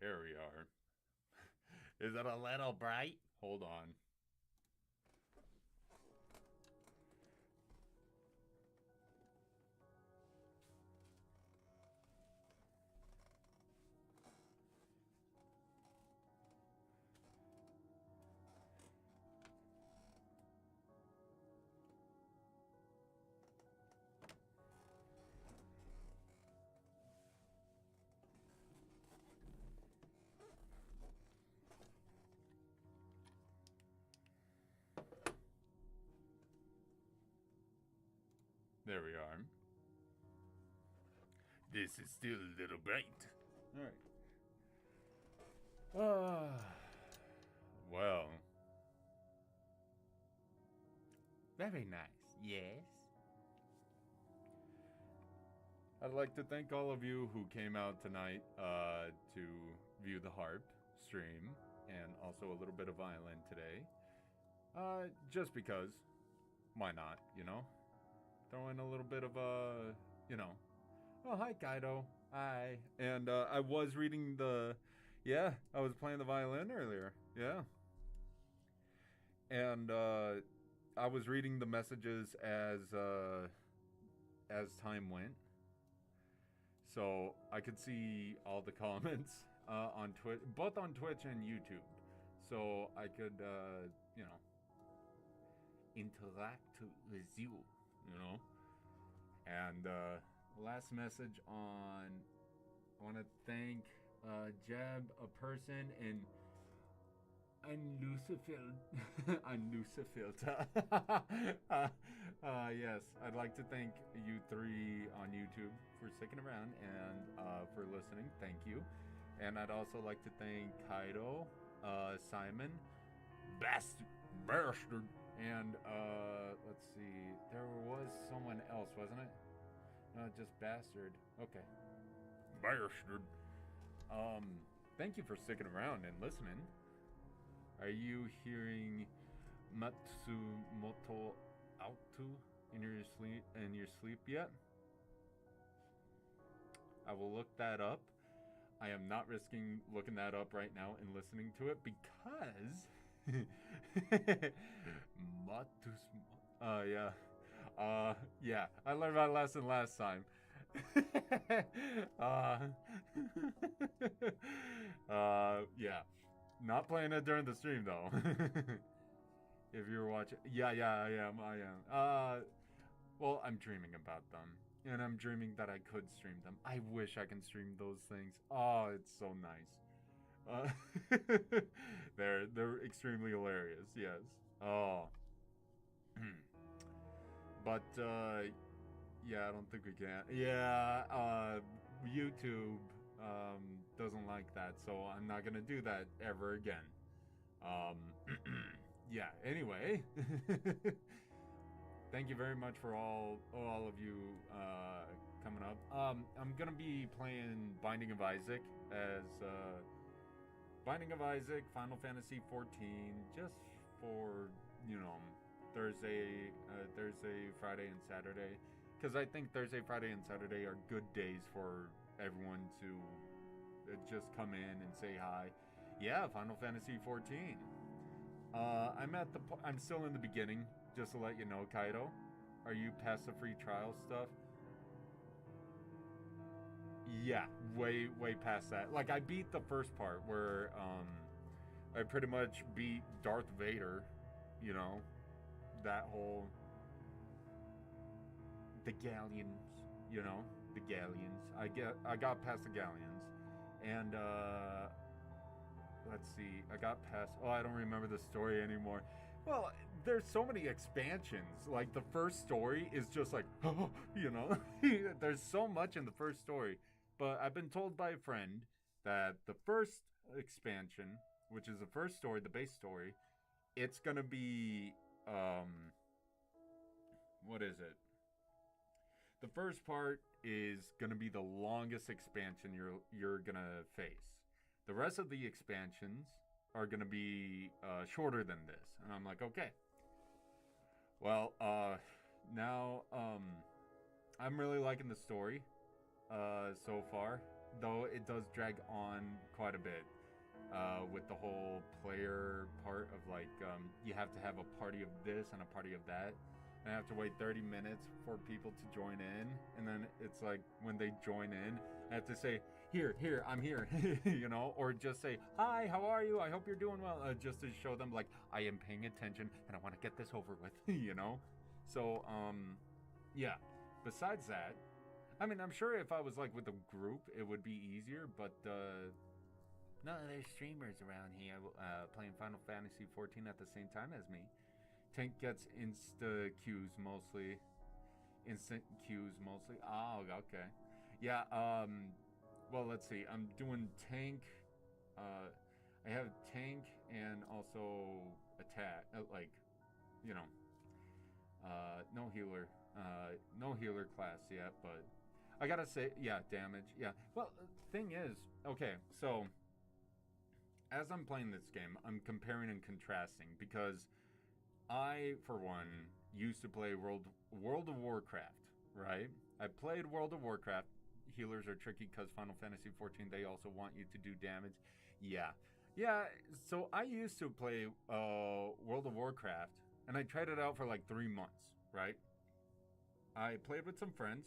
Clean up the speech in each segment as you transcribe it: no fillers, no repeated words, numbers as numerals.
There we are. Is it a little bright? Hold on. There we are. This is still a little bright. Alright. Well. Very nice. Yes. I'd like to thank all of you who came out tonight to view the harp stream and also a little bit of violin today. Just because. Why not, you know? Throw in a little bit of you know. Oh, hi, Kaido. Hi. And I was reading the... Yeah, I was playing the violin earlier. Yeah. And I was reading the messages as time went. So I could see all the comments on Twitch, both on Twitch and YouTube. So I could, you know, interact with you, you know. And last message on, I want to thank Jeb, a person, and Lucifer. Yes, I'd like to thank you three on YouTube for sticking around and for listening. Thank you. And I'd also like to thank Kaido, Simon, Bastard, and let's see, there was someone else, wasn't it? No, just Bastard. Okay. Bastard. Thank you for sticking around and listening. Are you hearing Matsumoto Autu in your sleep yet? I will look that up. I am not risking looking that up right now and listening to it because yeah. Yeah, I learned my lesson last time. Yeah. Not playing it during the stream though. If you're watching, yeah, I am. Well, I'm dreaming about them, and I'm dreaming that I could stream them. I wish I can stream those things. Oh, it's so nice. Uh, they're extremely hilarious. Yes. Oh. But yeah, I don't think we can. Yeah. YouTube doesn't like that, so I'm not gonna do that ever again. Yeah, anyway. Thank you very much for all of you coming up. I'm gonna be playing Binding of Isaac as Binding of Isaac, Final Fantasy 14, just for, you know, Thursday, Friday, and Saturday. Because I think Thursday, Friday, and Saturday are good days for everyone to just come in and say hi. Yeah, Final Fantasy 14. I'm still in the beginning, just to let you know, Kaido. Are you past the free trial stuff? Yeah, way past that. Like, I beat the first part where, I pretty much beat Darth Vader, you know, that whole... The Galleons, you know, the Galleons. I got past the Galleons. And, let's see, I got past... Oh, I don't remember the story anymore. Well, there's so many expansions. Like, the first story is just like, oh, you know? There's so much in the first story. But I've been told by a friend that the first expansion, which is the first story, the base story, it's gonna be, what is it? The first part is gonna be the longest expansion you're gonna face. The rest of the expansions are gonna be shorter than this, and I'm like, okay. Well, now I'm really liking the story so far. though it does drag on quite a bit. With the whole player part of like you have to have a party of this and a party of that, and I have to wait 30 minutes for people to join in, and then it's like when they join in, I have to say, here, I'm here, you know, or just say, hi, how are you? I hope you're doing well, just to show them like I am paying attention and I want to get this over with, you know. So yeah. Besides that, I mean, I'm sure if I was like with a group, it would be easier, but none of their streamers around here playing Final Fantasy 14 at the same time as me. Tank gets instant queues mostly. Oh, okay. Yeah. Well, let's see. I'm doing tank. I have tank and also attack. Like, you know, no healer. No healer class yet, but I gotta say, yeah, damage. Yeah. Well, thing is, okay, so as I'm playing this game, I'm comparing and contrasting because I, for one, used to play World of Warcraft, right? I played World of Warcraft. Healers are tricky because Final Fantasy 14, they also want you to do damage. Yeah. Yeah, so I used to play World of Warcraft, and I tried it out for like 3 months, right? I played with some friends.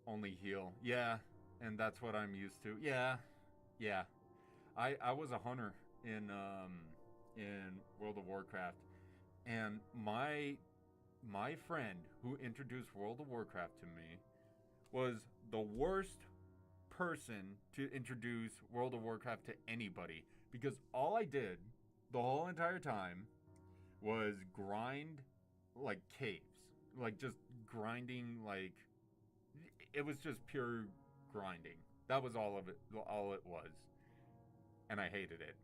Only heal. Yeah, and that's what I'm used to. Yeah. Yeah. I was a hunter in World of Warcraft, and my friend who introduced World of Warcraft to me was the worst person to introduce World of Warcraft to anybody, because all I did the whole entire time was grind like caves, like just grinding, like it was just pure grinding. That was all it was. And I hated it.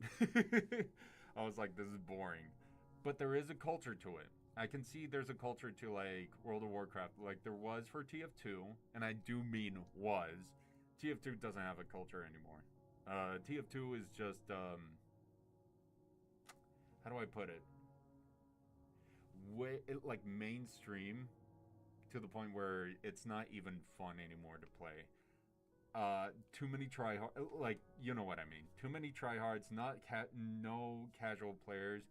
I was like, this is boring. But there is a culture to it. I can see there's a culture to like World of Warcraft, like there was for TF2, and I do mean was. TF2 doesn't have a culture anymore. TF2 is just how do I put it? Like mainstream to the point where it's not even fun anymore to play. Too many tryhard, like you know what I mean. Too many tryhards, no casual players,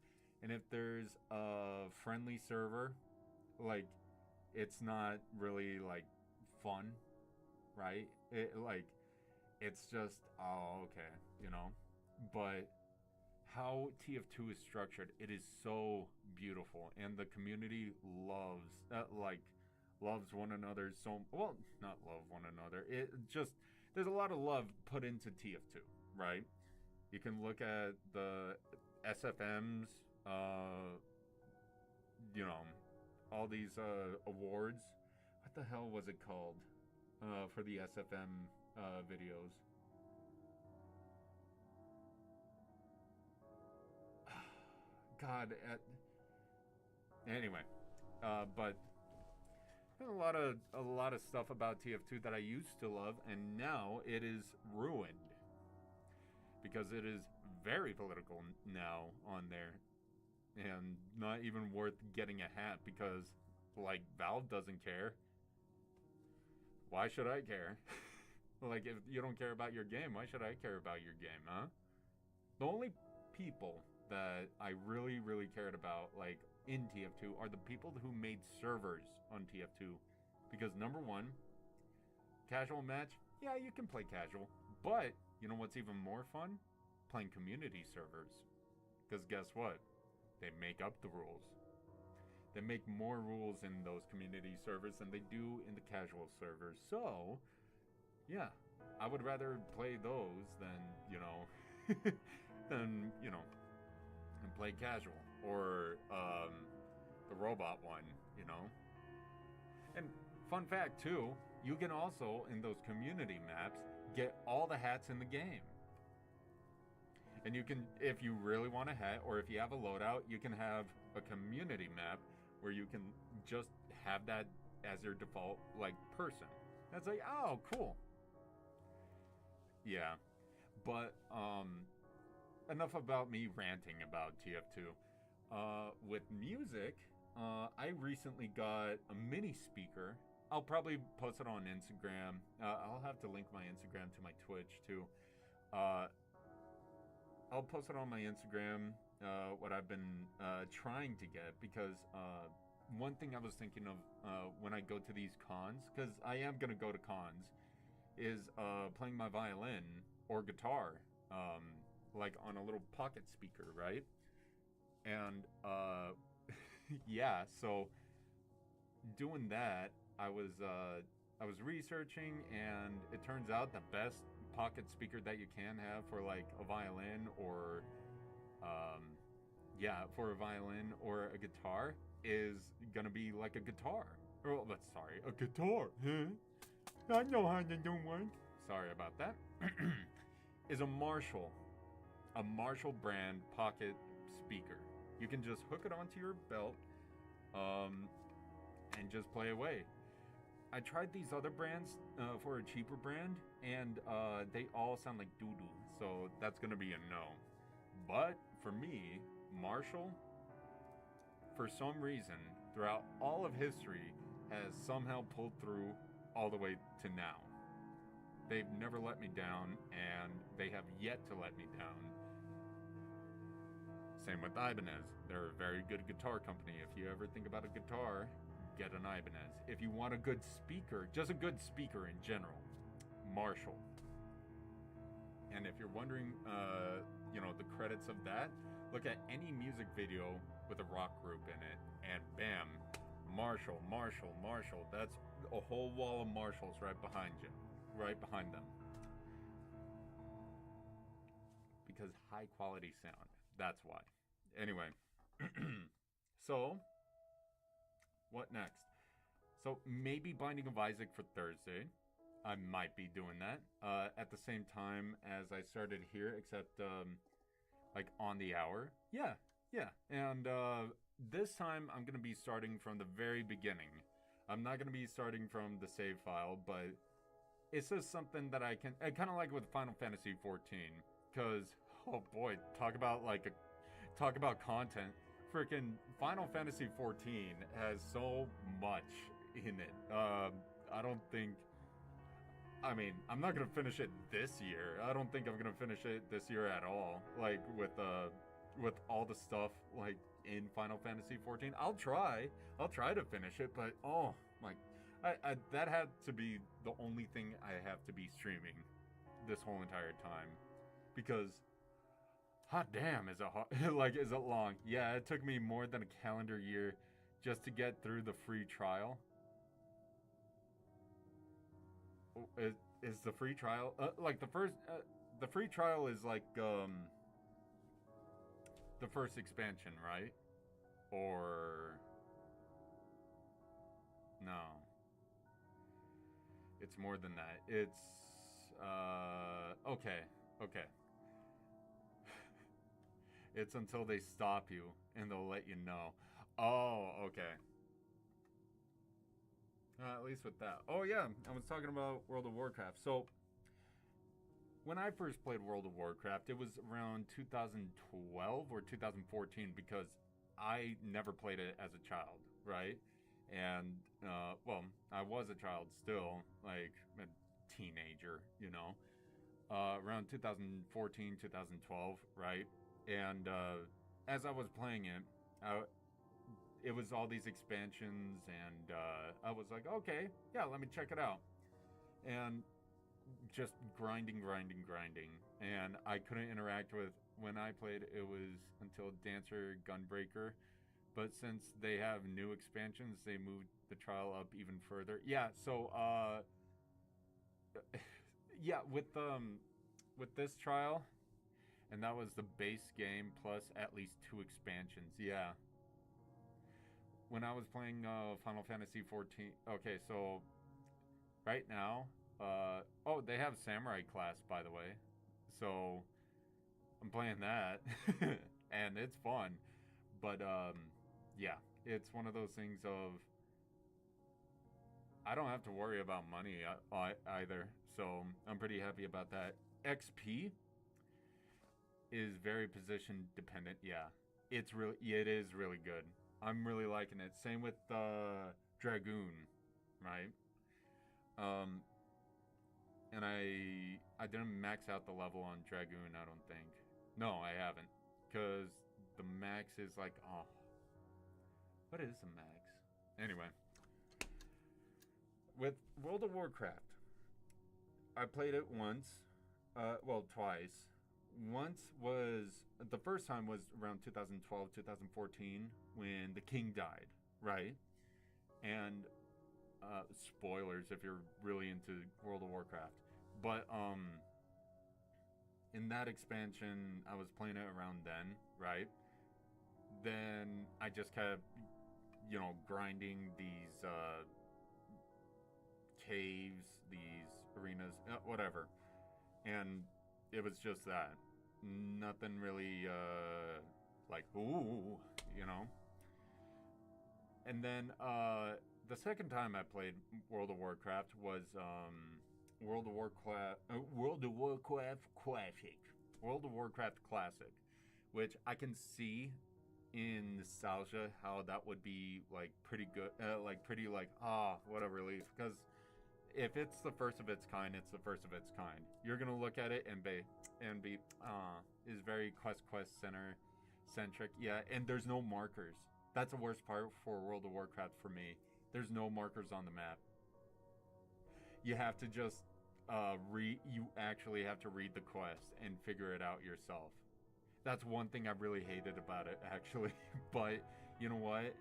and if there's a friendly server, like it's not really like fun, right? It's just okay, you know. But how TF2 is structured, it is so beautiful, and the community loves one another so well. Not love one another. It just there's a lot of love put into TF2, right? You can look at the SFMs, you know, all these awards. What the hell was it called for the SFM videos? God. Anyway, but a lot of stuff about TF2 that I used to love, and now it is ruined because it is very political now on there, and not even worth getting a hat because like Valve doesn't care. Why should I care? Like if you don't care about your game, why should I care about your game, huh? The only people that I really cared about, like in TF2, are the people who made servers on TF2. Because number one, casual match, yeah, you can play casual. But you know what's even more fun? Playing community servers. Because guess what? They make up the rules. They make more rules in those community servers than they do in the casual servers. So, yeah, I would rather play those than, you know, and play casual. Or the robot one, you know. And fun fact too, you can also, in those community maps, get all the hats in the game. And you can, if you really want a hat, or if you have a loadout, you can have a community map where you can just have that as your default, like, person. That's like, oh, cool. Yeah. But, enough about me ranting about TF2. With music, I recently got a mini speaker I'll probably post it on Instagram. I'll have to link my Instagram to my Twitch too. Uh, I'll post it on my Instagram. What I've been trying to get, because one thing I was thinking of when I go to these cons, because I am gonna go to cons, is playing my violin or guitar, like on a little pocket speaker, right? And yeah, so doing that, I was researching, and it turns out the best pocket speaker that you can have for like a violin or yeah, for a violin or a guitar is gonna be like a guitar. Oh, sorry, a guitar. Huh? I know how to do one. Sorry about that. Is a Marshall brand pocket speaker. You can just hook it onto your belt, and just play away. I tried these other brands for a cheaper brand, and they all sound like doo-doo, so that's gonna be a no. But for me, Marshall, for some reason, throughout all of history, has somehow pulled through all the way to now. They've never let me down, and they have yet to let me down. Same with Ibanez. They're a very good guitar company. If you ever think about a guitar, get an Ibanez. If you want a good speaker, just a good speaker in general, Marshall. And if you're wondering, the credits of that, look at any music video with a rock group in it, and bam, Marshall. That's a whole wall of Marshalls right behind you, right behind them. Because high quality sound. That's why. Anyway, so what next? So maybe Binding of Isaac for Thursday. I might be doing that at the same time as I started here, except like on the hour. Yeah. And this time I'm going to be starting from the very beginning. I'm not going to be starting from the save file, but it's just something that I can, kind of like with Final Fantasy 14, because, oh boy, talk about content. Freaking Final Fantasy 14 has so much in it. I'm not gonna finish it this year. I don't think I'm gonna finish it this year at all. Like with all the stuff like in Final Fantasy 14, I'll try to finish it, but oh my, that had to be the only thing I have to be streaming this whole entire time, because hot damn, is it hot? Like, is it long? Yeah, it took me more than a calendar year just to get through the free trial. Is the free trial like the free trial is like the first expansion, right? Or no, it's more than that. It's okay. It's until they stop you and they'll let you know. Oh, okay. At least with that. Oh yeah, I was talking about World of Warcraft. So when I first played World of Warcraft, it was around 2012 or 2014, because I never played it as a child, right? And I was a child still, like a teenager, around 2014, 2012, right? And as I was playing it, it was all these expansions, and I was like, okay, yeah, let me check it out. And just grinding. And I couldn't interact with, when I played, it was until Dancer Gunbreaker. But since they have new expansions, they moved the trial up even further. Yeah, so, yeah, with this trial, and that was the base game plus at least 2 expansions, yeah. When I was playing Final Fantasy 14, okay, so right now, they have Samurai class, by the way, so I'm playing that, and it's fun, but yeah, it's one of those things of, I don't have to worry about money either, so I'm pretty happy about that. XP is very position dependent, yeah. It is really good. I'm really liking it. Same with Dragoon, right? Um, and I didn't max out the level on Dragoon. I don't think. No, I haven't, because the max is like, oh, what is the max? Anyway, with World of Warcraft, I played it once, well, twice. Once was the first time was around 2012, 2014 when the king died, right? And spoilers if you're really into World of Warcraft. But in that expansion, I was playing it around then, right? Then I just kept, grinding these caves, these arenas, whatever. And it was just that. Nothing really, like, ooh, you know? And then the second time I played World of Warcraft was World of Warcraft Classic. World of Warcraft Classic, which I can see in nostalgia how that would be like pretty good, like pretty like what a relief, because if it's the first of its kind, it's the first of its kind. You're gonna look at it and be is very quest center centric. Yeah, and there's no markers. That's the worst part for World of Warcraft for me. There's no markers on the map. You have to just you actually have to read the quest and figure it out yourself. That's one thing I really hated about it, actually. But you know what?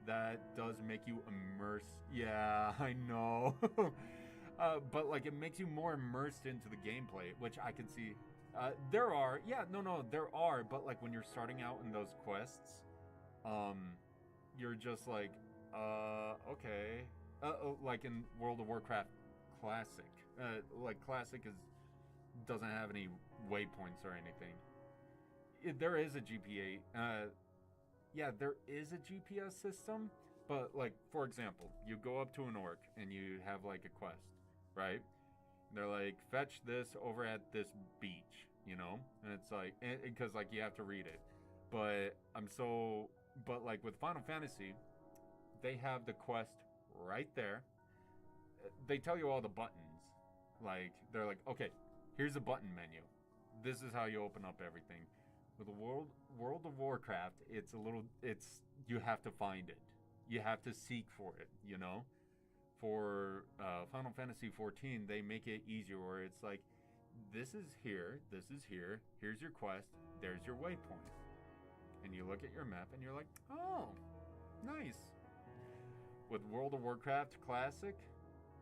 That does make you immerse. Yeah, I know. But like it makes you more immersed into the gameplay, which I can see. There are, yeah, no, there are. But like when you're starting out in those quests, you're just like, okay. Like in World of Warcraft Classic, like Classic doesn't have any waypoints or anything. There is a GPA. Yeah, there is a GPS system, but like for example, you go up to an orc and you have like a quest, right? And they're like, fetch this over at this beach, and it's like because like you have to read it. But like with Final Fantasy, they have the quest right there. They tell you all the buttons. Like they're like, okay, here's a button menu. This is how you open up everything. With the World of Warcraft, it's you have to find it. You have to seek for it. For Final Fantasy 14, they make it easier where it's like, this is here, here's your quest, there's your waypoint, and you look at your map and you're like, oh, nice. With World of Warcraft Classic,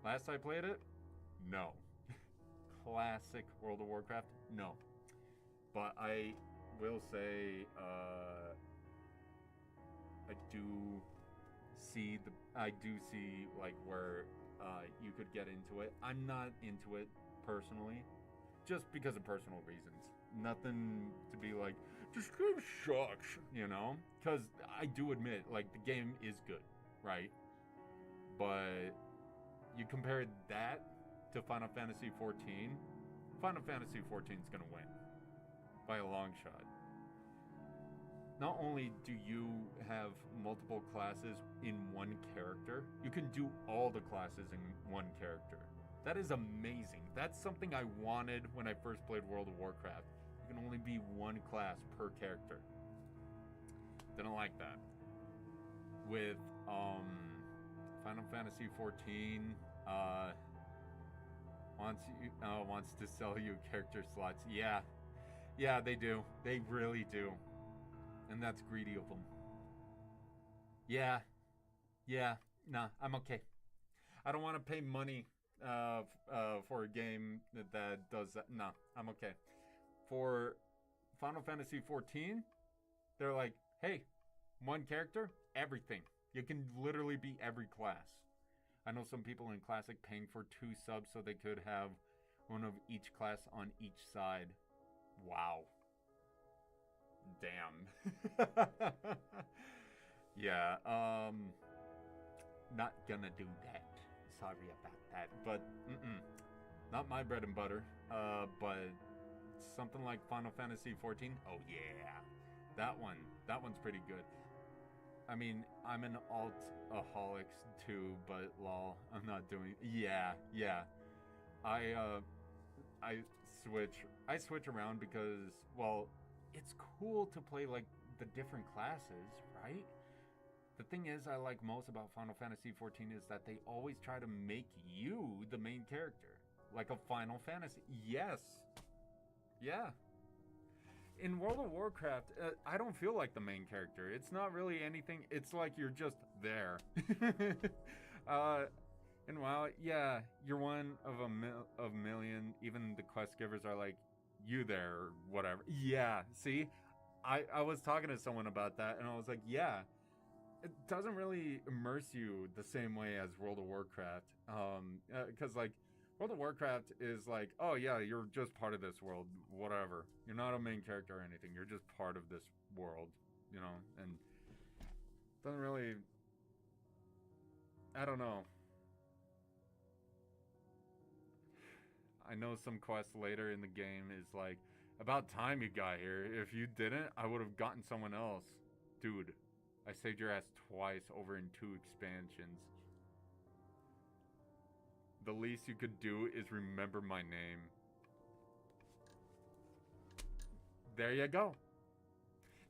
last I played it, no. Classic World of Warcraft, no. But I will say I do see like where you could get into it. I'm not into it personally, just because of personal reasons. Nothing to be like, this game sucks, because I do admit like the game is good, right? But you compare that to Final Fantasy 14, Final Fantasy 14 is gonna win by a long shot. Not only do you have multiple classes in one character, you can do all the classes in one character. That is amazing. That's something I wanted when I first played World of Warcraft. You can only be one class per character. Didn't like that. With Final Fantasy 14, wants to sell you character slots. Yeah, they do. They really do. And that's greedy of them. Yeah. Nah, I'm okay. I don't want to pay money for a game that does that. Nah, I'm okay. For Final Fantasy 14, they're like, hey, one character, everything. You can literally be every class. I know some people in Classic paying for 2 subs so they could have one of each class on each side. Wow. Damn. Yeah, not gonna do that. Sorry about that. But, not my bread and butter. But something like Final Fantasy 14, oh yeah. That one's pretty good. I mean, I'm an alt-aholics too, but lol, I'm not doing. Yeah, yeah. I I switch I switch around because, well, it's cool to play like the different classes, right? The thing is, I like most about Final Fantasy 14 is that they always try to make you the main character, like a Final Fantasy. Yes, yeah. In World of Warcraft, I don't feel like the main character. It's not really anything. It's like you're just there. uh, and while, yeah, you're one of of million. Even the quest givers are like, you there or whatever. Yeah, see, I was talking to someone about that, and I was like, yeah, it doesn't really immerse you the same way as World of Warcraft. Because like World of Warcraft is like, oh yeah, you're just part of this world, whatever. You're not a main character or anything. You're just part of this world, you know. And doesn't really. I don't know. I know some quests later in the game is like, about time you got here. If you didn't, I would have gotten someone else. Dude, I saved your ass twice over in 2 expansions. The least you could do is remember my name. There you go.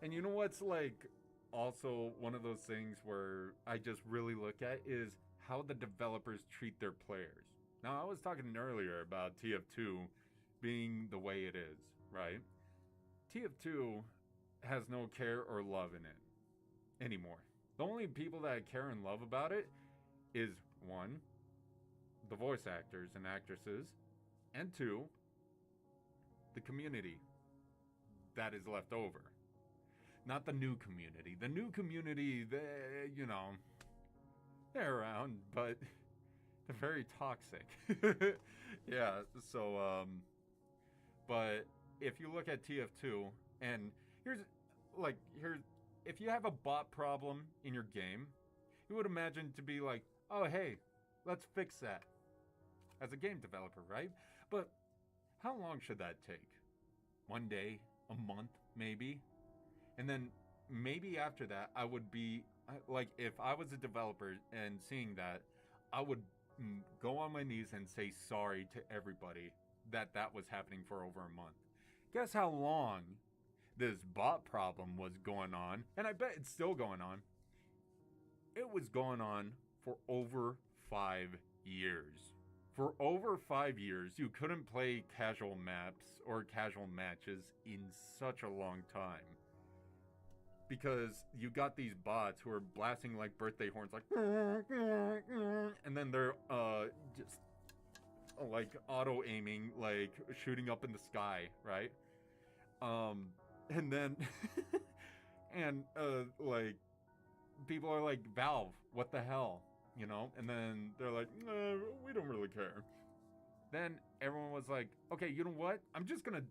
And you know what's like also one of those things where I just really look at is how the developers treat their players. Now, I was talking earlier about TF2 being the way it is, right? TF2 has no care or love in it anymore. The only people that care and love about it is, one, the voice actors and actresses, and two, the community that is left over. Not the new community. The new community, they, you know, they're around, but they're very toxic. Yeah, so, but if you look at TF2, and here's, if you have a bot problem in your game, you would imagine to be like, oh, hey, let's fix that as a game developer, right? But how long should that take? One day, a month, maybe? And then maybe after that, I would be like, if I was a developer and seeing that, I would go on my knees and say sorry to everybody that was happening for over a month. Guess how long this bot problem was going on? And I bet it's still going on. It was going on for over 5 years. For over 5 years, you couldn't play casual maps or casual matches in such a long time. Because you got these bots who are blasting like birthday horns, like, and then they're just like auto aiming, like shooting up in the sky, right? And then and like people are like, Valve, what the hell, you know? And then they're like, we don't really care. Then everyone was like, okay, you know what? I'm just gonna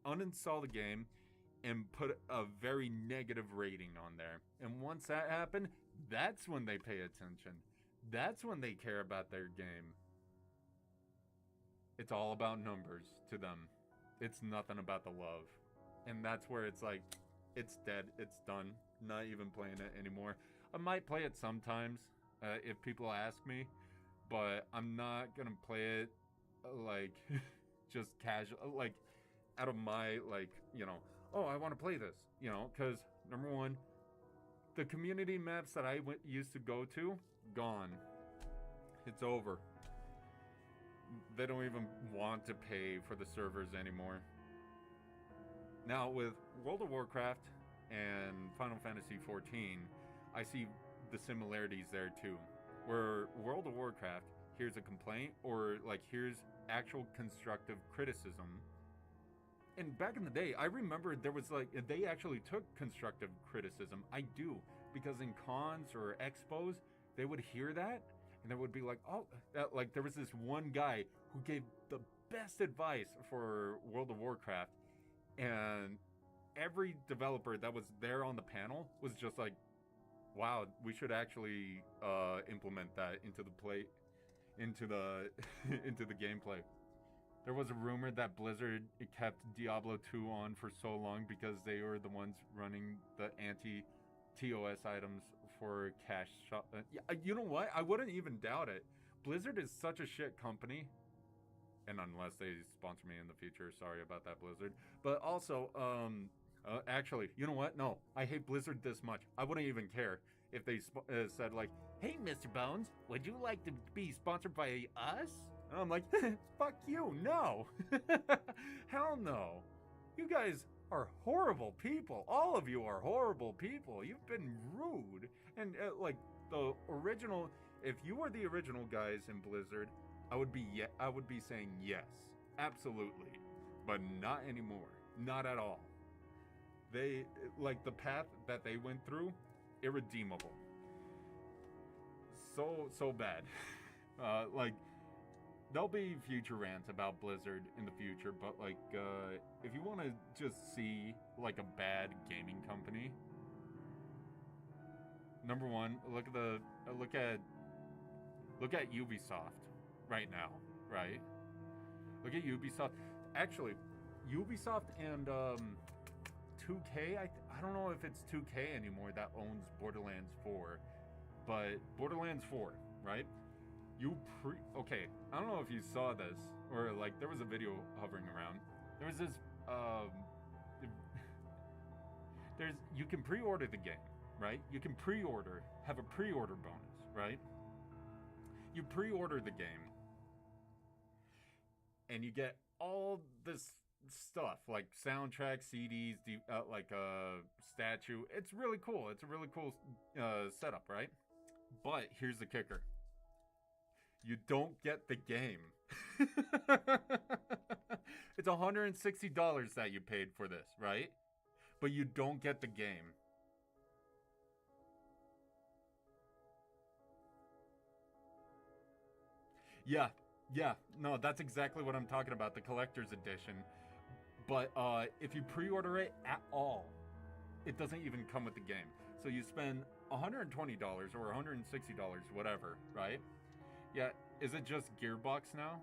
uninstall the game and put a very negative rating on there. And once that happened, that's when they pay attention. That's when they care about their game. It's all about numbers to them. It's nothing about the love. And that's where it's like, it's dead, it's done. Not even playing it anymore. I might play it sometimes if people ask me, but I'm not gonna play it like just casual, like out of my, like, you know, oh, I want to play this, you know, because number one, the community maps that I used to go to, gone. It's over. They don't even want to pay for the servers anymore. Now, with World of Warcraft and Final Fantasy 14, I see the similarities there too. Where World of Warcraft, here's a complaint, or like here's actual constructive criticism. And back in the day, I remember there was like, they actually took constructive criticism. I do, because in cons or expos, they would hear that, and they would be like, oh, like there was this one guy who gave the best advice for World of Warcraft, and every developer that was there on the panel was just like, wow, we should actually implement that into the into the gameplay. There was a rumor that Blizzard kept Diablo 2 on for so long because they were the ones running the TOS items for cash shop. Yeah, you know what? I wouldn't even doubt it. Blizzard is such a shit company. And unless they sponsor me in the future, sorry about that, Blizzard. But also, actually, you know what? No, I hate Blizzard this much. I wouldn't even care if they said like, "Hey, Mr. Bones, would you like to be sponsored by us?" And I'm like, "Fuck you, no, hell no. You guys are horrible people. All of you are horrible people. You've been rude." And like the original, if you were the original guys in Blizzard, I would be saying yes, absolutely, but not anymore, not at all. They like the path that they went through, irredeemable. So bad. Like there'll be future rants about Blizzard in the future, but like if you want to just see like a bad gaming company, number one, look at Ubisoft right now, right? Look at Ubisoft. Actually, Ubisoft and 2K. I don't know if it's 2K anymore that owns Borderlands 4, but Borderlands 4, right? Okay, I don't know if you saw this or like there was a video hovering around. There was this you can pre-order the game, right? You can have a pre-order bonus, right? You pre-order the game and you get all this stuff like soundtrack, CDs, like a statue. It's really cool. It's a really cool setup, right? But here's the kicker. You don't get the game. It's $160 that you paid for this, right? But you don't get the game. Yeah, no, that's exactly what I'm talking about, the collector's edition. But if you pre-order it at all, it doesn't even come with the game. So you spend $120 or $160, whatever, right? Yeah, is it just Gearbox now?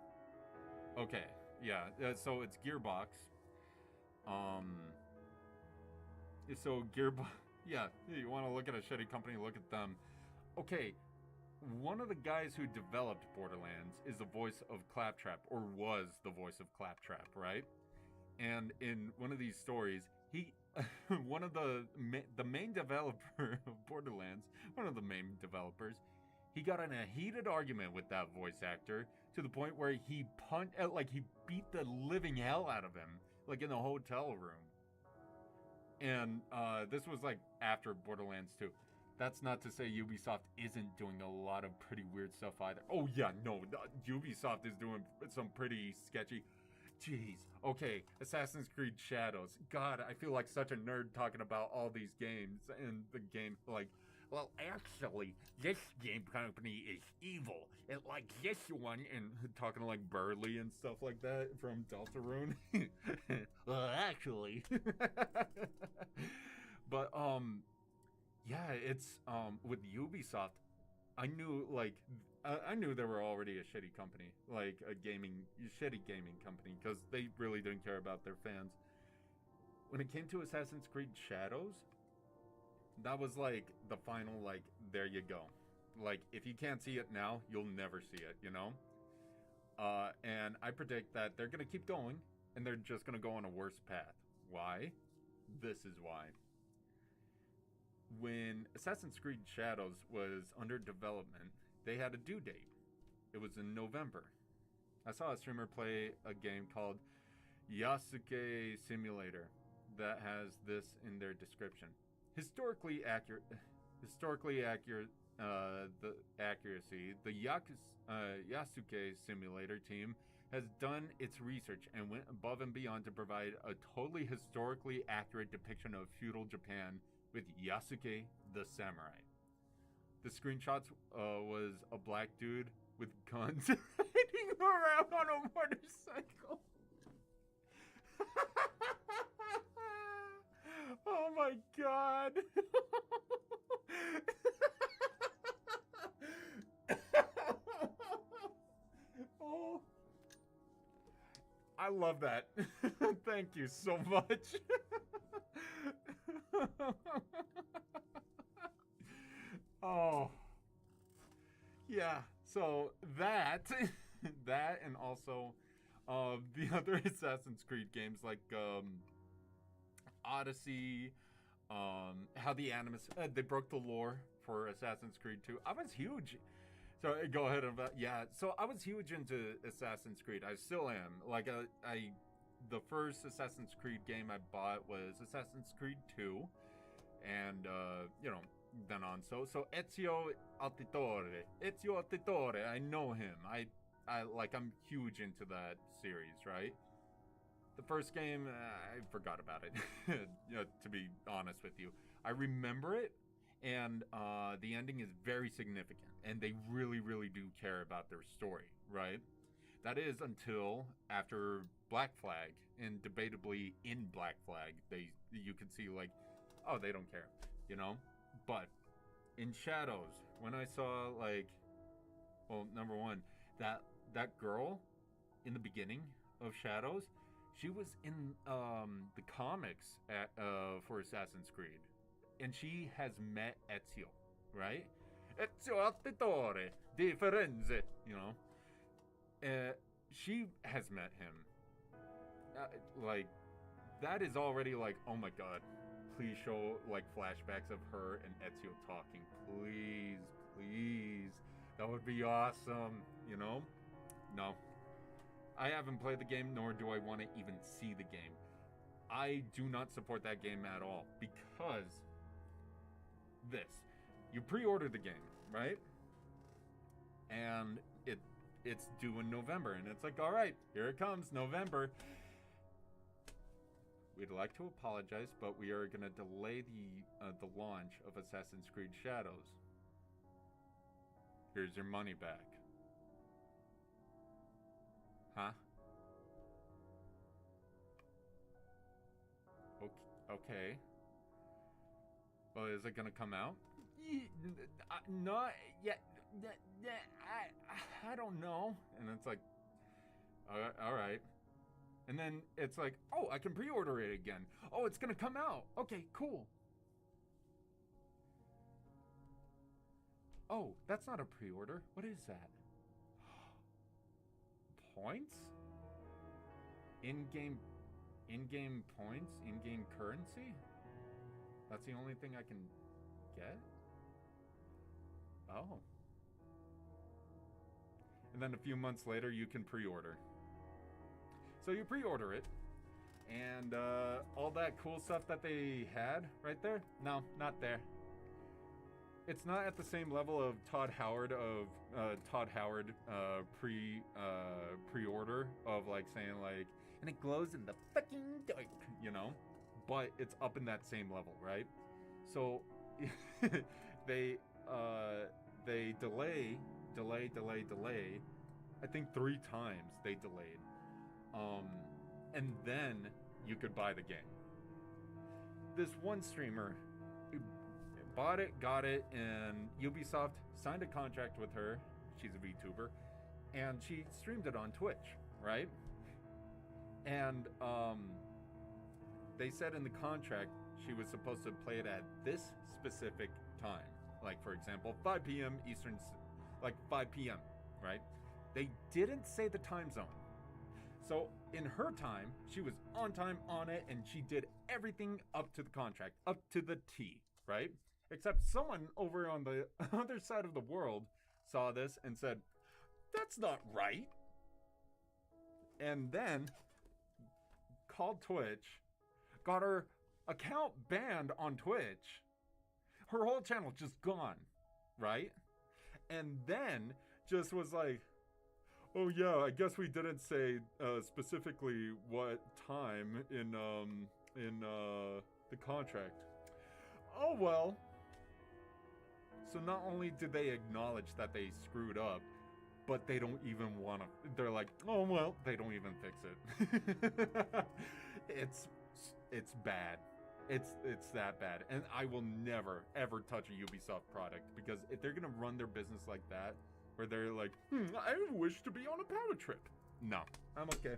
Okay, yeah, so it's Gearbox. So Gearbox, yeah, you want to look at a shitty company, look at them. Okay, one of the guys who developed Borderlands is the voice of Claptrap, or was the voice of Claptrap, right? And in one of these stories, one of the main developer of Borderlands, one of the main developers, he got in a heated argument with that voice actor to the point where he beat the living hell out of him, like in a hotel room. And this was like after Borderlands 2. That's not to say Ubisoft isn't doing a lot of pretty weird stuff either. Oh yeah, no, Ubisoft is doing some pretty sketchy. Jeez. Okay, Assassin's Creed Shadows. God, I feel like such a nerd talking about all these games and the game. Like, well, actually, this game company is evil. It likes this one, and talking like Burley and stuff like that from Deltarune. Well, actually. But, yeah, it's, with Ubisoft, I knew they were already a shitty company, like a shitty gaming company, because they really didn't care about their fans. When it came to Assassin's Creed Shadows, that was like the final, like, there you go. Like, if you can't see it now, you'll never see it, you know? And I predict that they're going to keep going, and they're just going to go on a worse path. Why? This is why. When Assassin's Creed Shadows was under development, they had a due date. It was in November. I saw a streamer play a game called Yasuke Simulator that has this in their description. Historically accurate, the accuracy. The Yasuke Simulator team has done its research and went above and beyond to provide a totally historically accurate depiction of feudal Japan with Yasuke the Samurai. The screenshots was a black dude with guns riding around on a motorcycle. Oh my god. Oh. I love that. Thank you so much. Oh, yeah. So that, that, and also the other Assassin's Creed games like Odyssey, how the Animus they broke the lore for Assassin's Creed 2. I was huge. So go ahead and yeah. So I was huge into Assassin's Creed. I still am. Like the first Assassin's Creed game I bought was Assassin's Creed 2, and then on. So Ezio Auditore. I know him. I'm huge into that series, right? The first game, I forgot about it. To be honest with you, I remember it, and the ending is very significant, and they really, really do care about their story, right? That is until after Black Flag, and debatably in Black Flag, you can see like, oh, they don't care, you know. But in Shadows, when I saw like, well, number one, that girl in the beginning of Shadows, she was in the comics for Assassin's Creed, and she has met Ezio, right? Ezio Auditore di Firenze, you know. She has met him. Like, that is already like, oh my god, please show like flashbacks of her and Ezio talking, please, please. That would be awesome, you know? No. I haven't played the game, nor do I want to even see the game. I do not support that game at all, because you pre-order the game, right? And it's due in November, and it's like, all right, here it comes, November. We'd like to apologize, but we are going to delay the launch of Assassin's Creed Shadows. Here's your money back. Huh? Okay. Well, is it gonna come out? Not yet. I don't know. And it's like, all right. And then it's like, oh, I can pre-order it again. Oh, it's gonna come out. Okay, cool. Oh, that's not a pre-order. What is that? Points? In-game points? In-game currency? That's the only thing I can get? Oh. And then a few months later, you can pre-order. So you pre-order it, and all that cool stuff that they had right there? No, not there. It's not at the same level of Todd Howard pre-order of like saying like, and it glows in the fucking dark, you know? But it's up in that same level, right? So they delay. I think 3 times they delayed. And then you could buy the game. This one streamer bought it, got it, and Ubisoft signed a contract with her. She's a VTuber, and she streamed it on Twitch, right? And they said in the contract she was supposed to play it at this specific time. Like, for example, 5 p.m. Eastern, like 5 p.m., right? They didn't say the time zone. So in her time, she was on time on it, and she did everything up to the contract, up to the T, right? Except someone over on the other side of the world saw this and said, that's not right. And then called Twitch, got her account banned on Twitch. Her whole channel just gone, right? And then just was like, oh yeah, I guess we didn't say specifically what time in the contract. Oh well. So not only did they acknowledge that they screwed up, but they don't even want to. They're like, oh well, they don't even fix it. It's bad. It's that bad, and I will never ever touch a Ubisoft product, because if they're gonna run their business like that, where they're like, I wish to be on a power trip. No, I'm okay.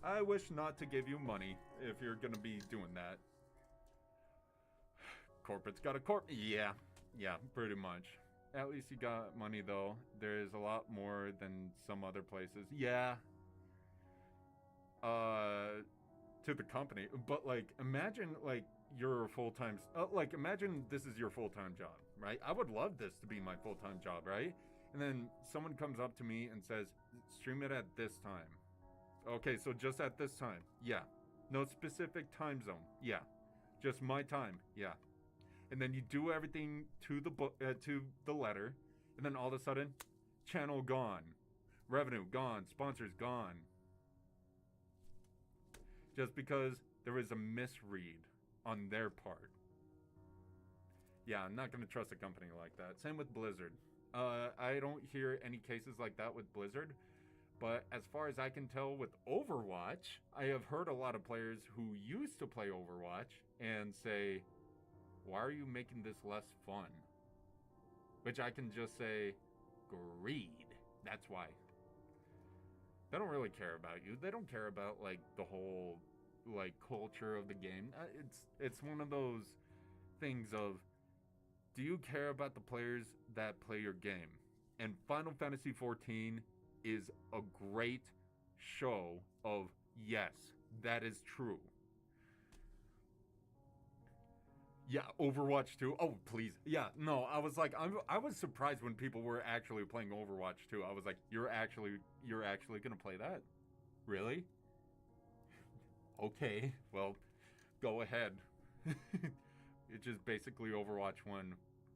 I wish not to give you money if you're gonna be doing that. Corporate's got a corp. Yeah, Yeah, pretty much. At least you got money though. There's a lot more than some other places. Yeah. To the company, but like imagine like your full-time like imagine this is your full-time job, right? I would love this to be my full-time job, right? And then someone comes up to me and says, stream it at this time. Okay, so just at this time. Yeah. No specific time zone. Yeah. Just my time. Yeah. And then you do everything to the letter, and then all of a sudden, channel gone, revenue gone, sponsors gone. Just because there was a misread on their part. Yeah, I'm not going to trust a company like that. Same with Blizzard. I don't hear any cases like that with Blizzard. But as far as I can tell with Overwatch, I have heard a lot of players who used to play Overwatch and say, why are you making this less fun? Which I can just say, greed. That's why. They don't really care about you. They don't care about like the whole like culture of the game. It's one of those things of, do you care about the players that play your game? And Final Fantasy XIV is a great show of yes, that is true. Yeah, Overwatch 2. Oh, please. Yeah, no, I was like, I was surprised when people were actually playing Overwatch 2. I was like, you're actually gonna play that? Really? Okay, well, go ahead. It's just basically Overwatch 1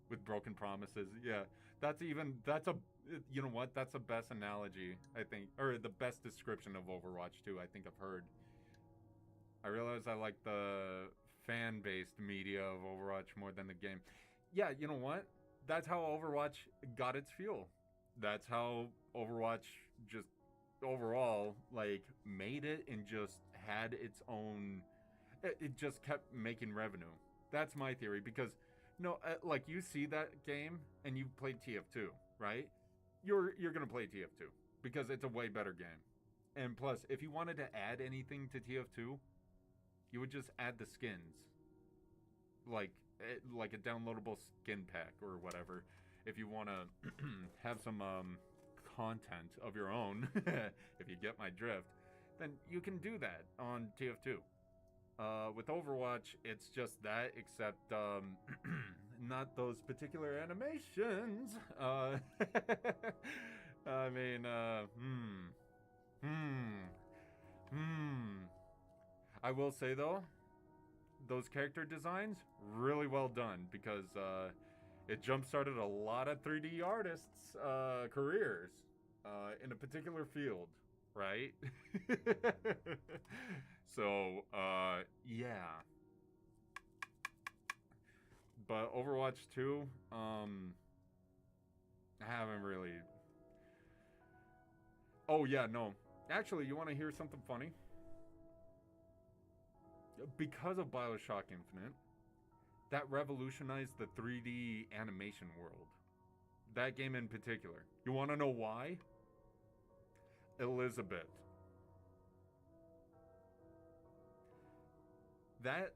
with broken promises. Yeah, that's a, you know what? That's the best analogy, I think, or the best description of Overwatch 2 I think I've heard. I realize I like the fan-based media of Overwatch more than the game. Yeah, you know what? That's how Overwatch got its fuel. That's how Overwatch just overall like made it and just had its own. It just kept making revenue. That's my theory because no, like you see that game and you played TF2, right? You're gonna play TF2 because it's a way better game. And plus, if you wanted to add anything to TF2, you would just add the skins, like a downloadable skin pack or whatever. If you want to have some content of your own, if you get my drift, then you can do that on TF2. With Overwatch, it's just that, except not those particular animations. I mean, I will say though, those character designs really well done because it jump-started a lot of 3D artists' careers in a particular field, right? So, yeah. But Overwatch 2, I haven't really. Oh yeah, no. Actually, you want to hear something funny? Because of BioShock Infinite, that revolutionized the 3D animation world. That game in particular. You want to know why? Elizabeth. That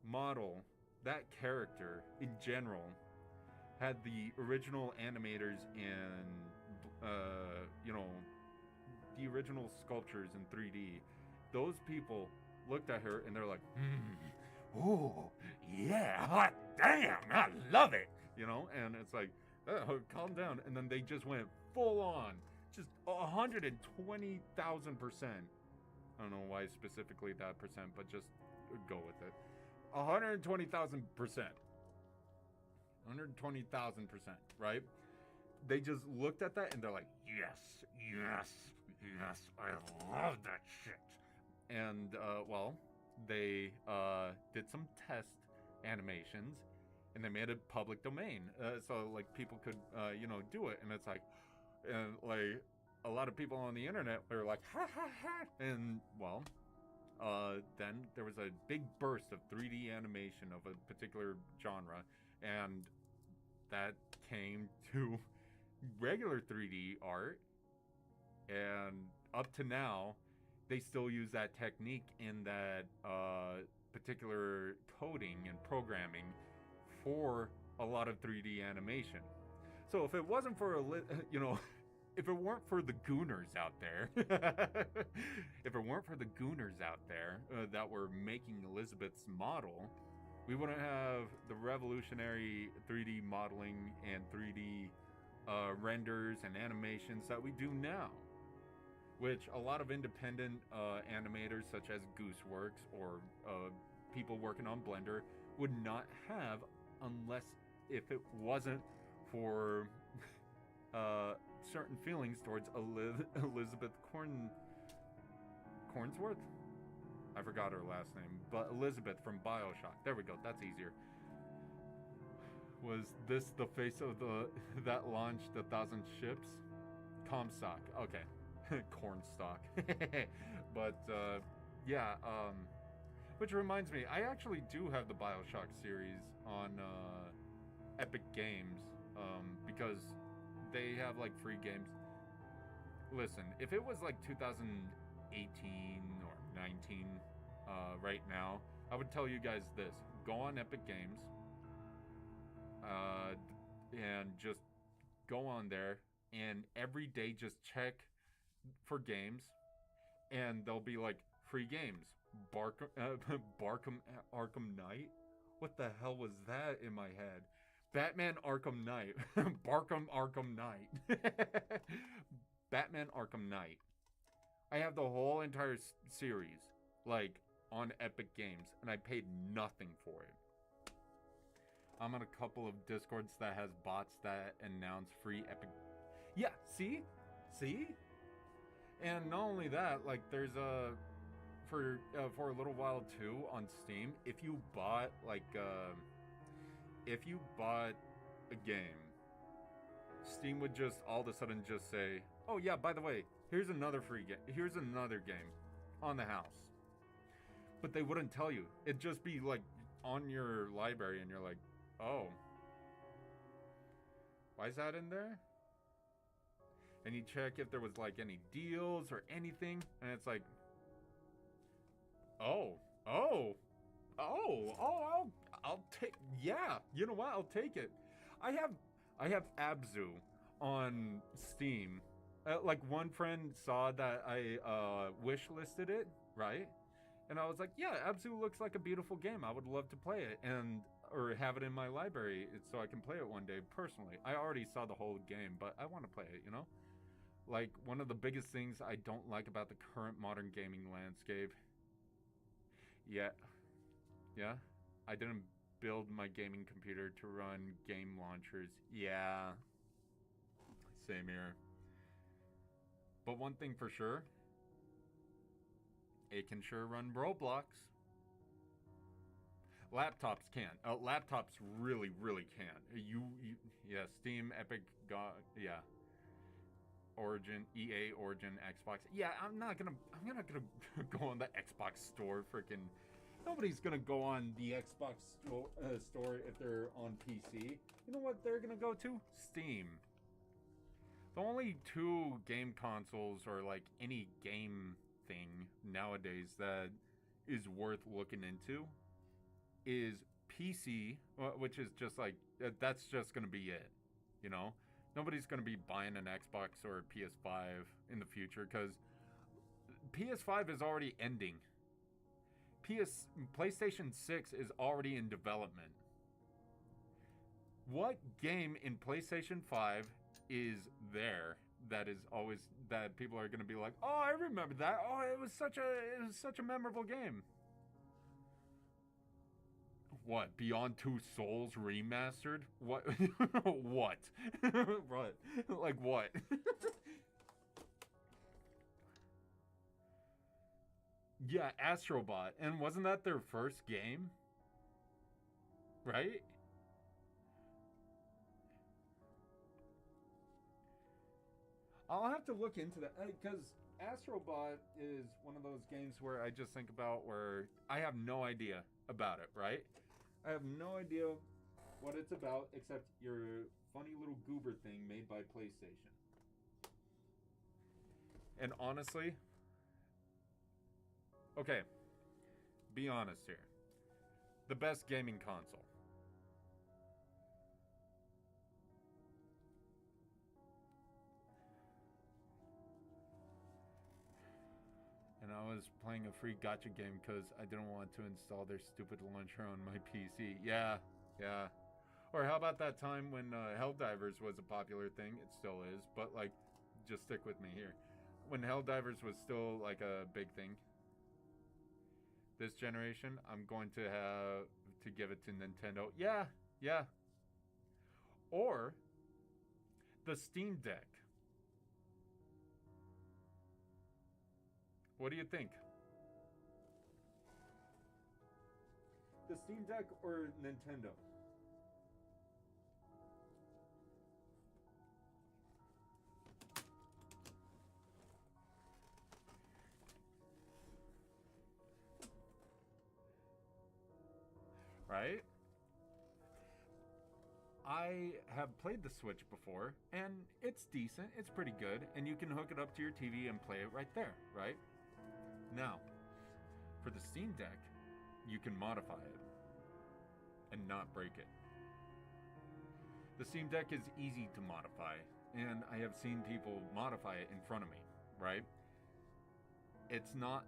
model, that character in general, had the original animators and, the original sculptures in 3D. Those people looked at her and they're like, oh, yeah, hot damn, I love it. And it's like, calm down. And then they just went full on, just 120,000%. I don't know why specifically that percent, but just go with it. 120,000%. 120,000%, right? They just looked at that and they're like, yes, I love that shit. And, they did some test animations and they made it public domain. So, like, people could, do it. And it's like, a lot of people on the internet were like, ha ha ha. And, then there was a big burst of 3D animation of a particular genre. And that came to regular 3D art. And up to now, they still use that technique in that particular coding and programming for a lot of 3D animation. So if it wasn't for you know, if it weren't for the gooners out there, if it weren't for the gooners out there that were making Elizabeth's model, we wouldn't have the revolutionary 3D modeling and 3D renders and animations that we do now, which a lot of independent animators such as Gooseworks or people working on Blender would not have unless if it wasn't for certain feelings towards Elizabeth Cornsworth? I forgot her last name, but Elizabeth from BioShock. There we go, that's easier. Was this the face of the that launched 1,000 ships? Comstock, okay. Cornstalk. But yeah, which reminds me, I actually do have the BioShock series on Epic Games, because they have like free games. Listen, if it was like 2018 or 19 right now, I would tell you guys this: go on Epic Games and just go on there and every day just check for games, and they'll be like free games. Arkham Knight? What the hell was that in my head? Batman Arkham Knight. Arkham Knight. Batman Arkham Knight. I have the whole entire series, like, on Epic Games, and I paid nothing for it. I'm on a couple of Discords that has bots that announce free Epic. Yeah, see? And not only that, like, there's for a little while too on Steam, if you bought a game, Steam would just all of a sudden just say, oh yeah, by the way, here's another free game, here's another game on the house. But they wouldn't tell you. It'd just be like on your library and you're like, oh, why is that in there? And you check if there was like any deals or anything, and it's like, I'll take, yeah, you know what, I'll take it. I have Abzu on Steam. Like, one friend saw that I wish listed it, right? And I was like, yeah, Abzu looks like a beautiful game. I would love to play it, or have it in my library so I can play it one day personally. I already saw the whole game, but I want to play it, you know? Like, one of the biggest things I don't like about the current modern gaming landscape. Yeah, I didn't build my gaming computer to run game launchers. Yeah, same here. But one thing for sure, it can sure run Roblox. Laptops can. Laptops really, really can. Yeah, Steam, Epic, yeah. Origin, EA, Origin, Xbox. Yeah, I'm not gonna go on the Xbox store. Freaking nobody's gonna go on the Xbox store if they're on PC. You know what they're gonna go to? Steam. The only two game consoles or like any game thing nowadays that is worth looking into is PC, which is just like, that's just gonna be it, you know? Nobody's going to be buying an Xbox or a PS5 in the future because PS5 is already ending. PlayStation 6 is already in development. What game in PlayStation 5 is there that people are going to be like, oh, I remember that. Oh, it was such a memorable game. What? Beyond Two Souls remastered? What? What? What? Like what? Yeah, Astrobot. And wasn't that their first game? Right? I'll have to look into that because Astrobot is one of those games where I just think about where I have no idea about it, right? I have no idea what it's about except your funny little goober thing made by PlayStation. And honestly, okay, be honest here. The best gaming console. was playing a free gacha game because I didn't want to install their stupid launcher on my PC. Yeah, yeah. Or how about that time when Helldivers was a popular thing? It still is, but like, just stick with me here. When Helldivers was still like a big thing. This generation, I'm going to have to give it to Nintendo. Yeah, yeah. Or the Steam Deck. What do you think? The Steam Deck or Nintendo? Right? I have played the Switch before, and it's decent. It's pretty good, and you can hook it up to your TV and play it right there, right? Now, for the Steam Deck, you can modify it and not break it. The Steam Deck is easy to modify, and I have seen people modify it in front of me, right? It's not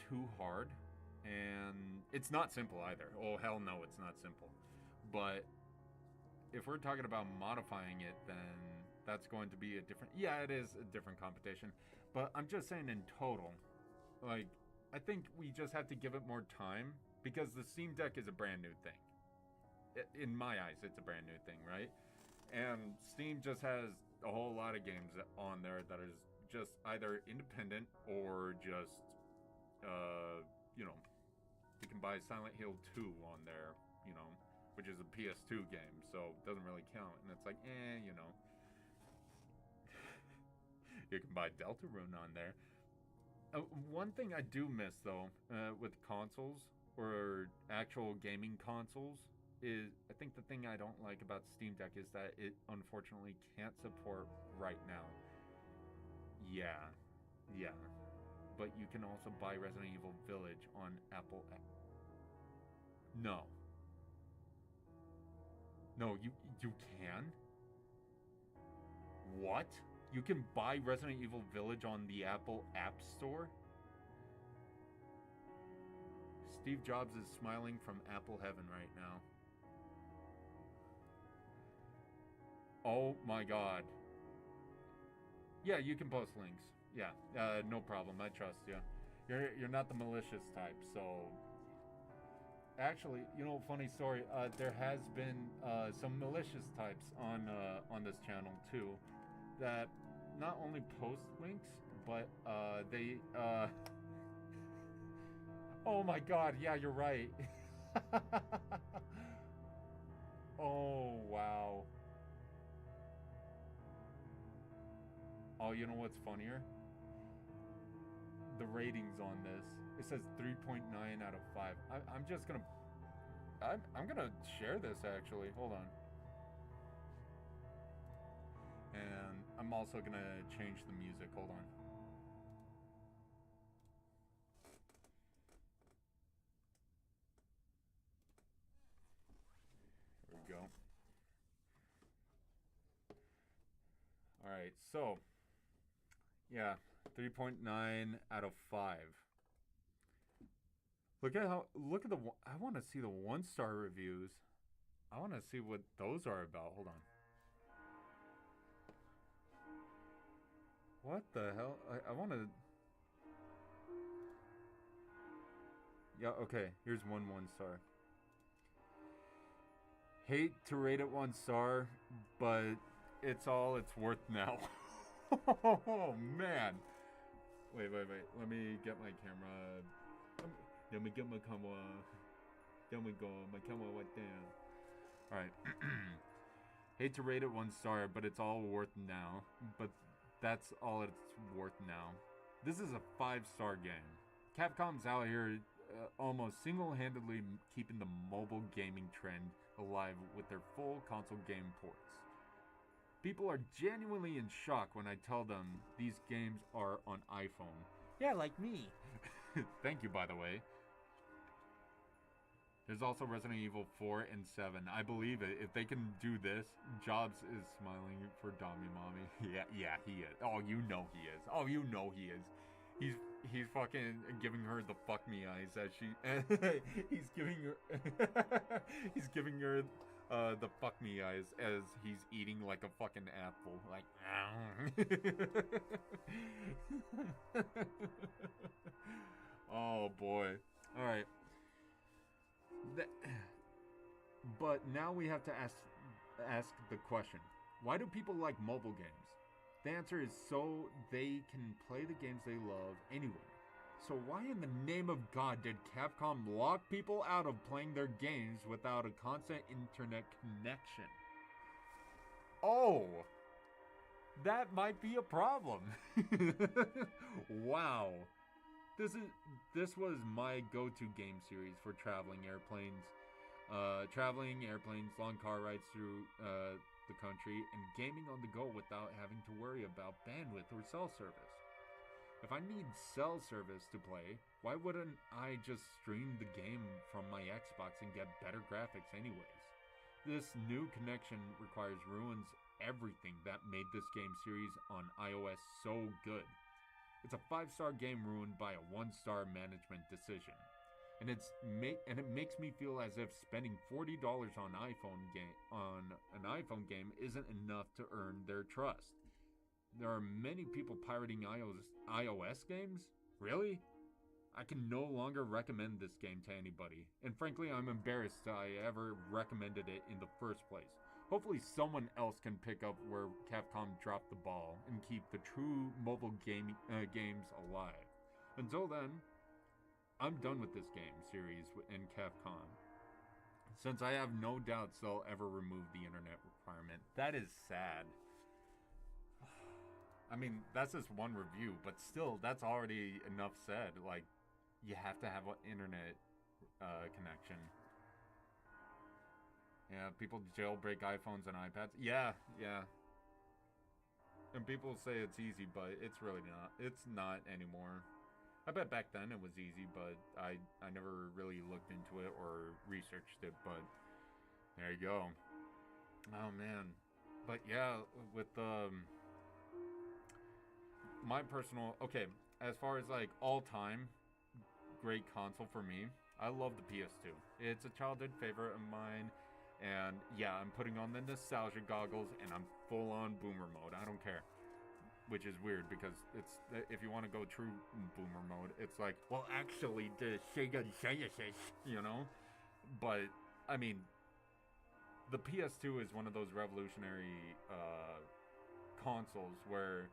too hard, and it's not simple either. Oh, hell no, it's not simple. But if we're talking about modifying it, then that's going to be a different... Yeah, it is a different competition. But I'm just saying in total, like, I think we just have to give it more time, because the Steam Deck is a brand new thing. In my eyes, it's a brand new thing, right? And Steam just has a whole lot of games on there that is just either independent or just, you know, you can buy Silent Hill 2 on there, you know, which is a PS2 game, so it doesn't really count. And it's like, you know. You can buy Deltarune on there. One thing I do miss, though, with consoles, or actual gaming consoles, is I think the thing I don't like about Steam Deck is that it unfortunately can't support right now. Yeah. But you can also buy Resident Evil Village on Apple. No, you can? What? You can buy Resident Evil Village on the Apple App Store? Steve Jobs is smiling from Apple Heaven right now. Oh my god. Yeah, you can post links. Yeah, no problem. I trust you. You're not the malicious type, so... Actually, you know, funny story. There has been some malicious types on this channel too, that not only post links, but they. Oh my God! Yeah, you're right. Oh wow. Oh, you know what's funnier? The ratings on this. It says 3.9 out of 5. I'm just gonna... I'm gonna share this, actually. Hold on. And I'm also gonna change the music. Hold on. There we go. Alright, so... Yeah, 3.9 out of 5. Look at the, I want to see the 1-star reviews. I want to see what those are about. Hold on. What the hell? I want to... Yeah, okay. Here's one 1-star. Hate to rate it 1 star, but it's all it's worth now. Oh, man. Wait. Let me get my camera. Let me get my camera. There we go. My camera went down. Alright. Hate to rate it 1 star, but it's all worth now. But that's all it's worth now. This is a 5-star game. Capcom's out here almost single-handedly keeping the mobile gaming trend alive with their full console game ports. People are genuinely in shock when I tell them these games are on iPhone. Yeah, like me. Thank you, by the way. There's also Resident Evil 4 and 7. I believe it. If they can do this, Jobs is smiling for Dami Mommy. Yeah, he is. Oh, you know he is. he's he's fucking giving her the fuck me eyes as she he's giving her he's giving her the fuck me eyes as he's eating like a fucking apple like oh boy. All right. Th- but now we have to ask the question. Why do people like mobile games? The answer is so they can play the games they love anywhere. So why in the name of God did Capcom lock people out of playing their games without a constant internet connection? Oh, that might be a problem. Wow. This was my go-to game series for traveling airplanes, long car rides through the country, and gaming on the go without having to worry about bandwidth or cell service. If I need cell service to play, why wouldn't I just stream the game from my Xbox and get better graphics anyways? This new connection requires ruins everything that made this game series on iOS so good. It's a 5-star game ruined by a 1-star management decision. And it makes me feel as if spending $40 on an iPhone game isn't enough to earn their trust. There are many people pirating iOS games? Really? I can no longer recommend this game to anybody. And frankly, I'm embarrassed I ever recommended it in the first place. Hopefully someone else can pick up where Capcom dropped the ball and keep the true mobile games alive. Until then, I'm done with this game series in Capcom, since I have no doubts they'll ever remove the internet requirement. That is sad. I mean, that's just one review, but still, that's already enough said. Like, you have to have an internet connection. Yeah, people jailbreak iPhones and iPads. Yeah. And people say it's easy, but it's really not. It's not anymore. I bet back then it was easy, but I never really looked into it or researched it, but there you go. Oh, man. But yeah, with my personal... Okay, as far as like all-time great console for me, I love the PS2. It's a childhood favorite of mine. And yeah, I'm putting on the nostalgia goggles and I'm full on boomer mode. I don't care. Which is weird because it's, if you want to go true boomer mode, it's like, well, actually, the Sega, you know? But, I mean, the PS2 is one of those revolutionary consoles where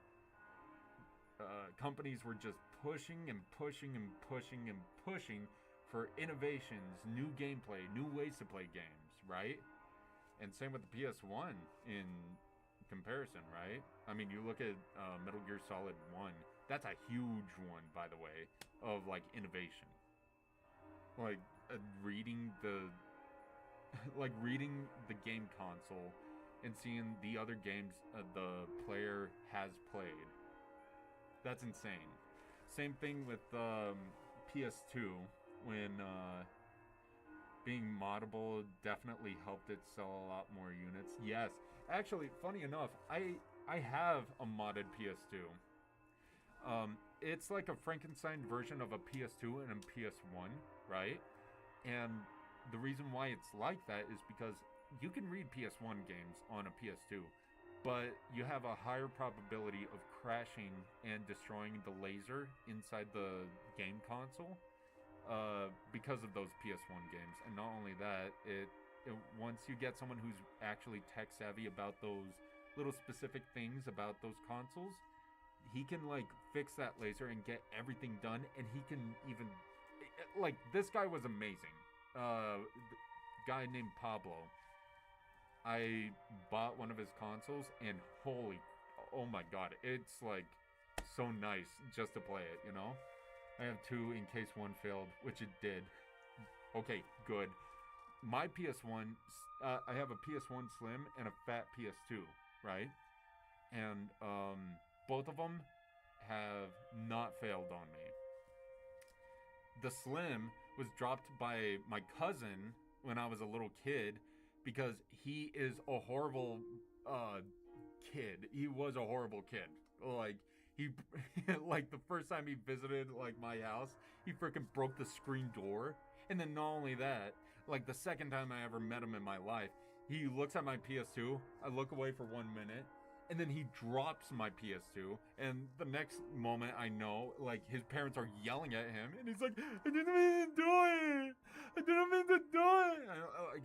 companies were just pushing and pushing and pushing and pushing for innovations, new gameplay, new ways to play games. Right? And same with the PS1 in comparison, right? I mean, you look at Metal Gear Solid 1. That's a huge one, by the way, of, like, innovation. Like, reading the game console and seeing the other games the player has played. That's insane. Same thing with PS2 when... being moddable definitely helped it sell a lot more units. Yes, actually, funny enough, I have a modded PS2. It's like a Frankenstein version of a PS2 and a PS1, right? And the reason why it's like that is because you can read PS1 games on a PS2, but you have a higher probability of crashing and destroying the laser inside the game console. Because of those PS1 games. And not only that, it once you get someone who's actually tech savvy about those little specific things about those consoles, he can like fix that laser and get everything done. And he can even like, this guy was amazing. Guy named Pablo. I bought one of his consoles and oh my god, it's like so nice just to play it, you know? I have 2 in case one failed, which it did. Okay, good. My PS1, I have a PS1 Slim and a fat PS2, right? And both of them have not failed on me. The Slim was dropped by my cousin when I was a little kid because he is a horrible kid. He was a horrible kid. Like, He, like, the first time he visited, like, my house, he freaking broke the screen door. And then not only that, like, the second time I ever met him in my life, he looks at my PS2, I look away for 1 minute, and then he drops my PS2, and the next moment I know, like, his parents are yelling at him, and he's like, I didn't mean to do it! I didn't mean to do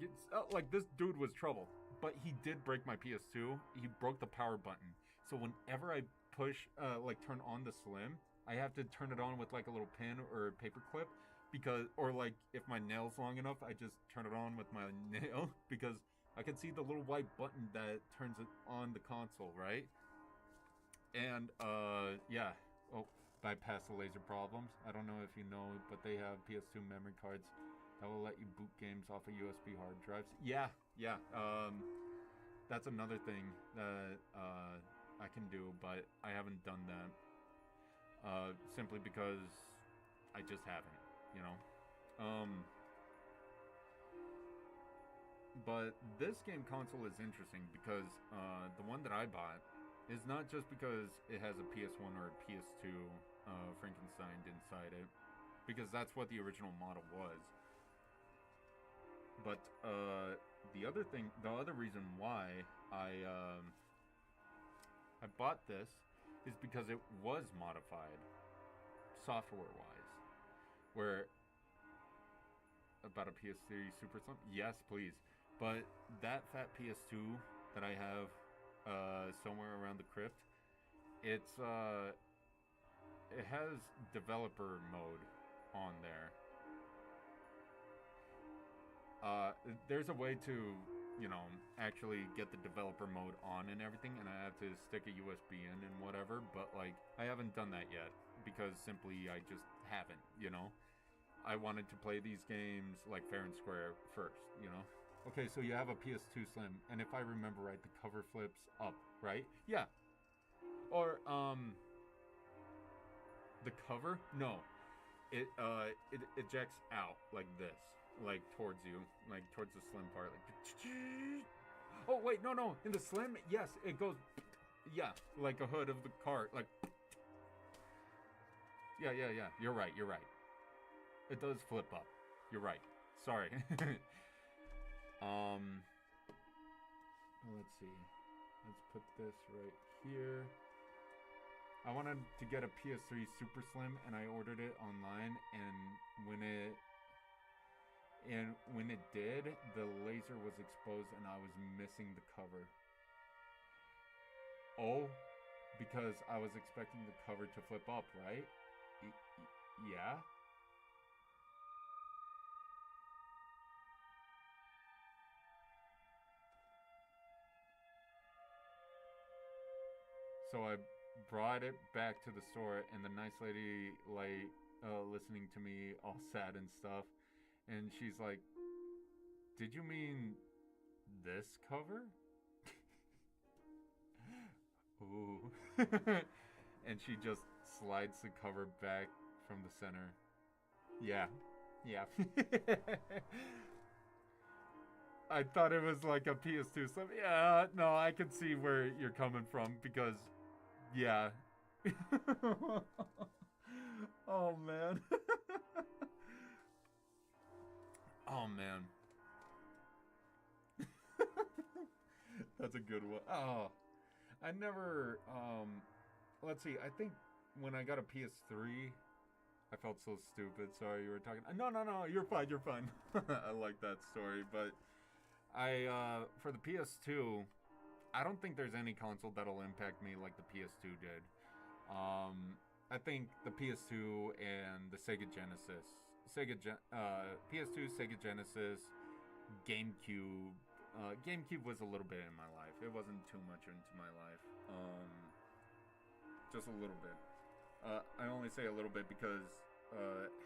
it! Like, this dude was trouble. But he did break my PS2. He broke the power button. So whenever I push, like, turn on the Slim, I have to turn it on with, like, a little pin or a paper clip. Because, or, like, if my nail's long enough, I just turn it on with my nail. Because I can see the little white button that turns it on the console, right? And, yeah. Oh, bypass the laser problems. I don't know if you know, but they have PS2 memory cards that will let you boot games off of USB hard drives. Yeah. That's another thing that I can do, but I haven't done that. Simply because I just haven't, you know? But this game console is interesting because the one that I bought is not just because it has a PS1 or a PS2 Frankenstein inside it, because that's what the original model was. But the other reason why I bought this is because it was modified, software-wise. Where about a PS3 Super Slim? Yes, please. But that fat PS2 that I have somewhere around the crypt, it has developer mode on there. There's a way to, you know, actually get the developer mode on and everything, and I have to stick a USB in and whatever, but, like, I haven't done that yet, because simply I just haven't, you know? I wanted to play these games, like, fair and square first, you know? Okay, so you have a PS2 Slim, and if I remember right, the cover flips up, right? Yeah. Or, the cover? No. It ejects out, like this. Like, towards you. Like, towards the Slim part. Like, oh, wait, no. In the Slim, yes, it goes, yeah, like a hood of the car. Like, yeah. You're right. It does flip up. You're right. Sorry. Let's see. Let's put this right here. I wanted to get a PS3 Super Slim, and I ordered it online, and when it did, the laser was exposed and I was missing the cover. Oh, because I was expecting the cover to flip up, right? Yeah? So I brought it back to the store, and the nice lady, like, listening to me all sad and stuff, and she's like, did you mean this cover? Ooh. And she just slides the cover back from the center. Yeah. I thought it was like a PS2 Slim. Yeah, no, I can see where you're coming from, because, yeah. Oh, man. Oh, man. That's a good one. Oh, I never, let's see, I think when I got a PS3, I felt so stupid. Sorry, you were talking. No, you're fine. I like that story, but for the PS2, I don't think there's any console that'll impact me like the PS2 did. I think the PS2 and the Sega Genesis, PS2, Sega Genesis, GameCube. GameCube was a little bit in my life. It wasn't too much into my life. Just a little bit. I only say a little bit because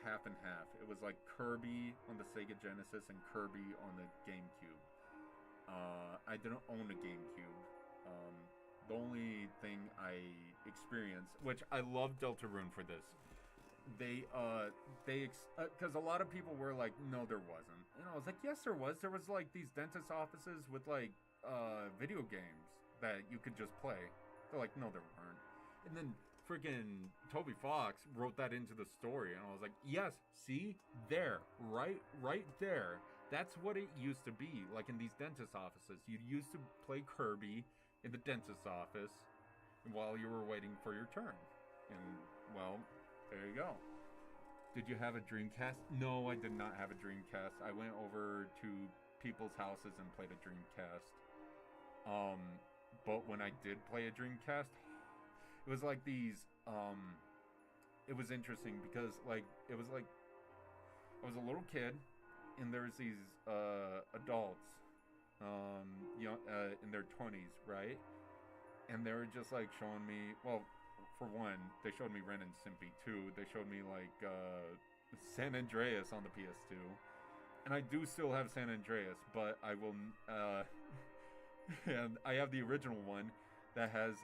half and half. It was like Kirby on the Sega Genesis and Kirby on the GameCube. I didn't own a GameCube. The only thing I experienced, which I love Deltarune for this, because a lot of people were like, no, there wasn't. And I was like, yes, there was. There was like these dentist offices with like video games that you could just play. They're like, no, there weren't. And then freaking Toby Fox wrote that into the story, and I was like, yes, see, there, right there. That's what it used to be, like in these dentist offices. You used to play Kirby in the dentist's office while you were waiting for your turn. And, well, there you go. Did you have a Dreamcast? No, I did not have a Dreamcast. I went over to people's houses and played a Dreamcast. But when I did play a Dreamcast, it was like these, it was interesting because, like, it was like, I was a little kid, and there was these, adults, in their 20s, right? And they were just, like, showing me, well, for one, they showed me Ren and Stimpy. Two, they showed me, like, San Andreas on the PS2. And I do still have San Andreas, but I will, and I have the original one that has,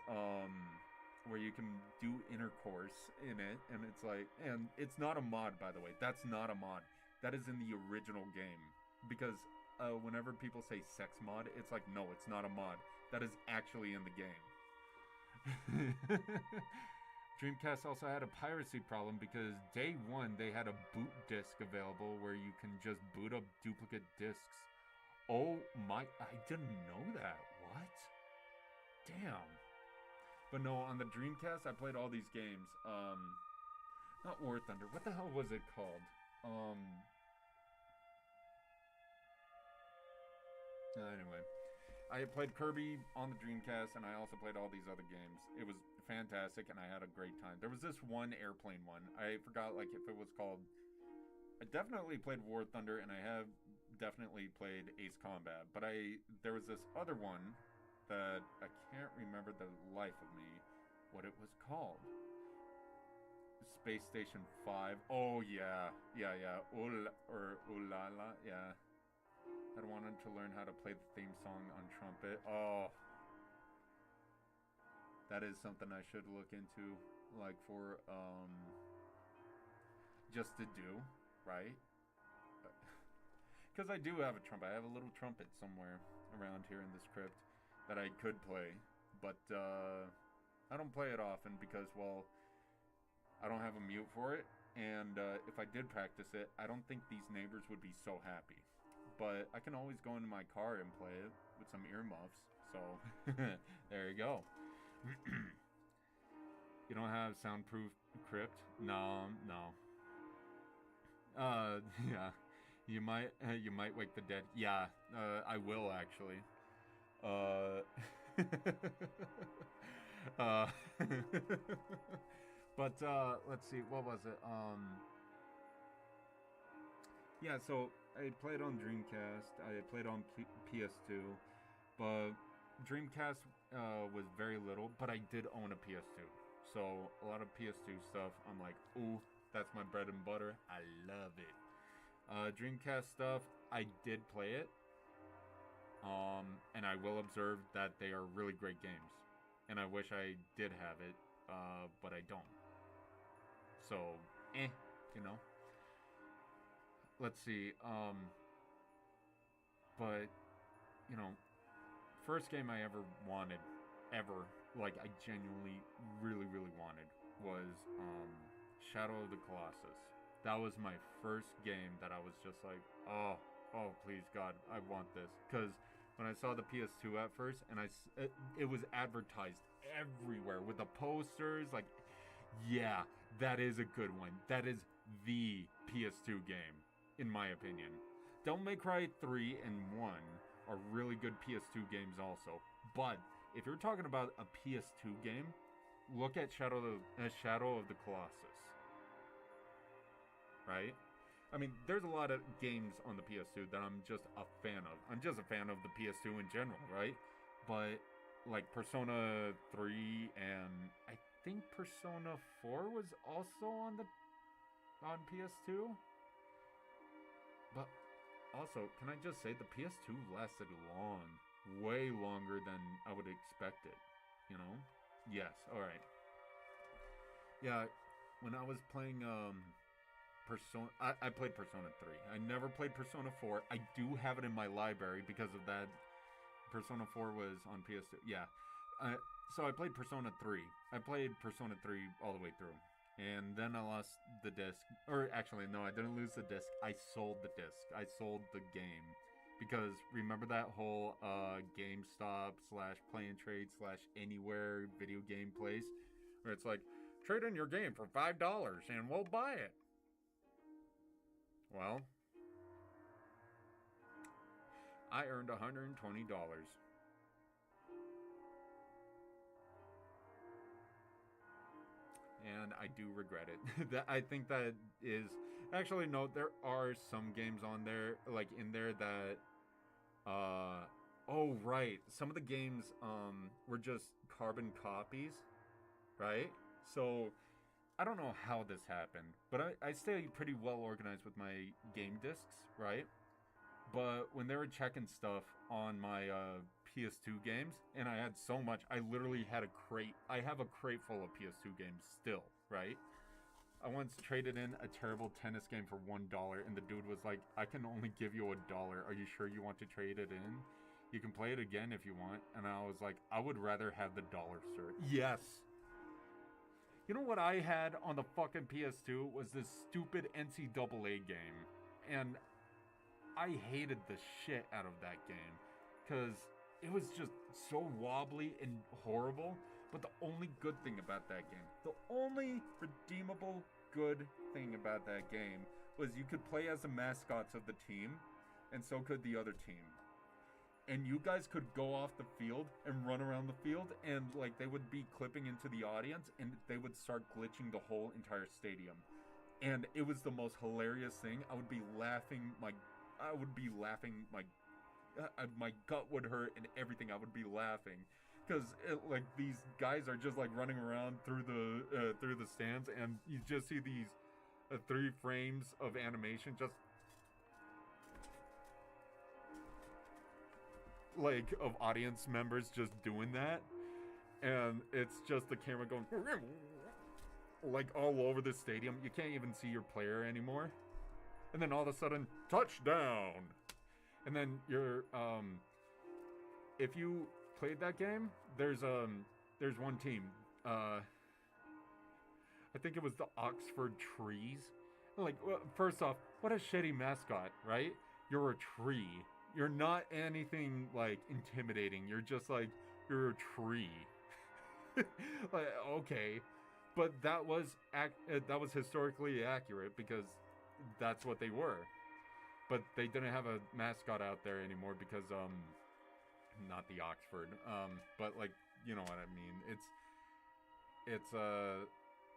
where you can do intercourse in it, and it's like, and it's not a mod, by the way. That's not a mod. That is in the original game. Because, whenever people say sex mod, it's like, no, it's not a mod. That is actually in the game. Dreamcast also had a piracy problem because day one they had a boot disc available where you can just boot up duplicate discs. Oh my, I didn't know that. What? Damn. But no, on the Dreamcast I played all these games. Not War Thunder. What the hell was it called? Anyway. I played Kirby on the Dreamcast, and I also played all these other games. It was fantastic, and I had a great time. There was this one airplane one. I forgot, like, if it was called... I definitely played War Thunder, and I have definitely played Ace Combat. But there was this other one that I can't remember the life of me what it was called. Space Station 5. Oh, yeah. Yeah. Ooh la la, yeah. I wanted to learn how to play the theme song on trumpet. Oh. That is something I should look into, like, for, just to do, right? Because I do have a trumpet. I have a little trumpet somewhere around here in this crypt that I could play. But, I don't play it often because, well, I don't have a mute for it. And, if I did practice it, I don't think these neighbors would be so happy. But I can always go into my car and play it with some earmuffs. So, there you go. You don't have soundproof crypt? No. Yeah. You might wake the dead. Yeah, I will actually. But, let's see, what was it? Yeah, so I played on Dreamcast, I played on PS2, but Dreamcast was very little, but I did own a PS2. So a lot of PS2 stuff, I'm like, ooh, that's my bread and butter. I love it. Dreamcast stuff, I did play it. And I will observe that they are really great games. And I wish I did have it, but I don't. So, you know. Let's see, but, you know, first game I ever wanted, like, I genuinely, really, really wanted, was, Shadow of the Colossus. That was my first game that I was just like, oh, please, God, I want this, because when I saw the PS2 at first, and it was advertised everywhere, with the posters, like, yeah, that is a good one, that is the PS2 game. In my opinion. Devil May Cry 3 and 1 are really good PS2 games also. But if you're talking about a PS2 game, look at Shadow of the Colossus. Right? I mean, there's a lot of games on the PS2 that I'm just a fan of. I'm just a fan of the PS2 in general, right? But, like, Persona 3 and I think Persona 4 was also on PS2? But also, can I just say, the PS2 lasted long. Way longer than I would expect it. You know? Yes, alright. Yeah, when I was playing, Persona... I played Persona 3. I never played Persona 4. I do have it in my library because of that. Persona 4 was on PS2. Yeah. So I played Persona 3. I played Persona 3 all the way through. And then I lost the disc. Or actually, no, I didn't lose the disc. I sold the disc. I sold the game. Because remember that whole GameStop slash play and trade slash anywhere video game place? Where it's like, trade in your game for $5 and we'll buy it. Well, I earned $120. And I do regret it. I think that is actually no. There are some games on there, like in there that, oh right, some of the games were just carbon copies, right? So I don't know how this happened, but I stay pretty well organized with my game discs, right? But when they were checking stuff on my PS2 games, and I had so much, I literally had a crate. I have a crate full of PS2 games still, right? I once traded in a terrible tennis game for $1, and the dude was like, I can only give you $1. Are you sure you want to trade it in? You can play it again if you want. And I was like, I would rather have the dollar, sir. Yes. You know what I had on the fucking PS2 was this stupid NCAA game. And I hated the shit out of that game because it was just so wobbly and horrible. But the only good thing about that game, the only redeemable good thing about that game was you could play as the mascots of the team, and so could the other team. And you guys could go off the field and run around the field, and like they would be clipping into the audience, and they would start glitching the whole entire stadium. And it was the most hilarious thing. I would be laughing my gut would hurt and everything. I would be laughing because like these guys are just like running around through the stands, and you just see these 3 frames of animation just like of audience members just doing that, and it's just the camera going like all over the stadium. You can't even see your player anymore. And then all of a sudden, touchdown! And then you're, if you played that game, there's one team. I think it was the Oxford Trees. Like, well, first off, what a shitty mascot, right? You're a tree. You're not anything, like, intimidating. You're just, like, you're a tree. Like, okay. But that was historically accurate because that's what they were. But they didn't have a mascot out there anymore because not the Oxford, but like, you know what I mean. It's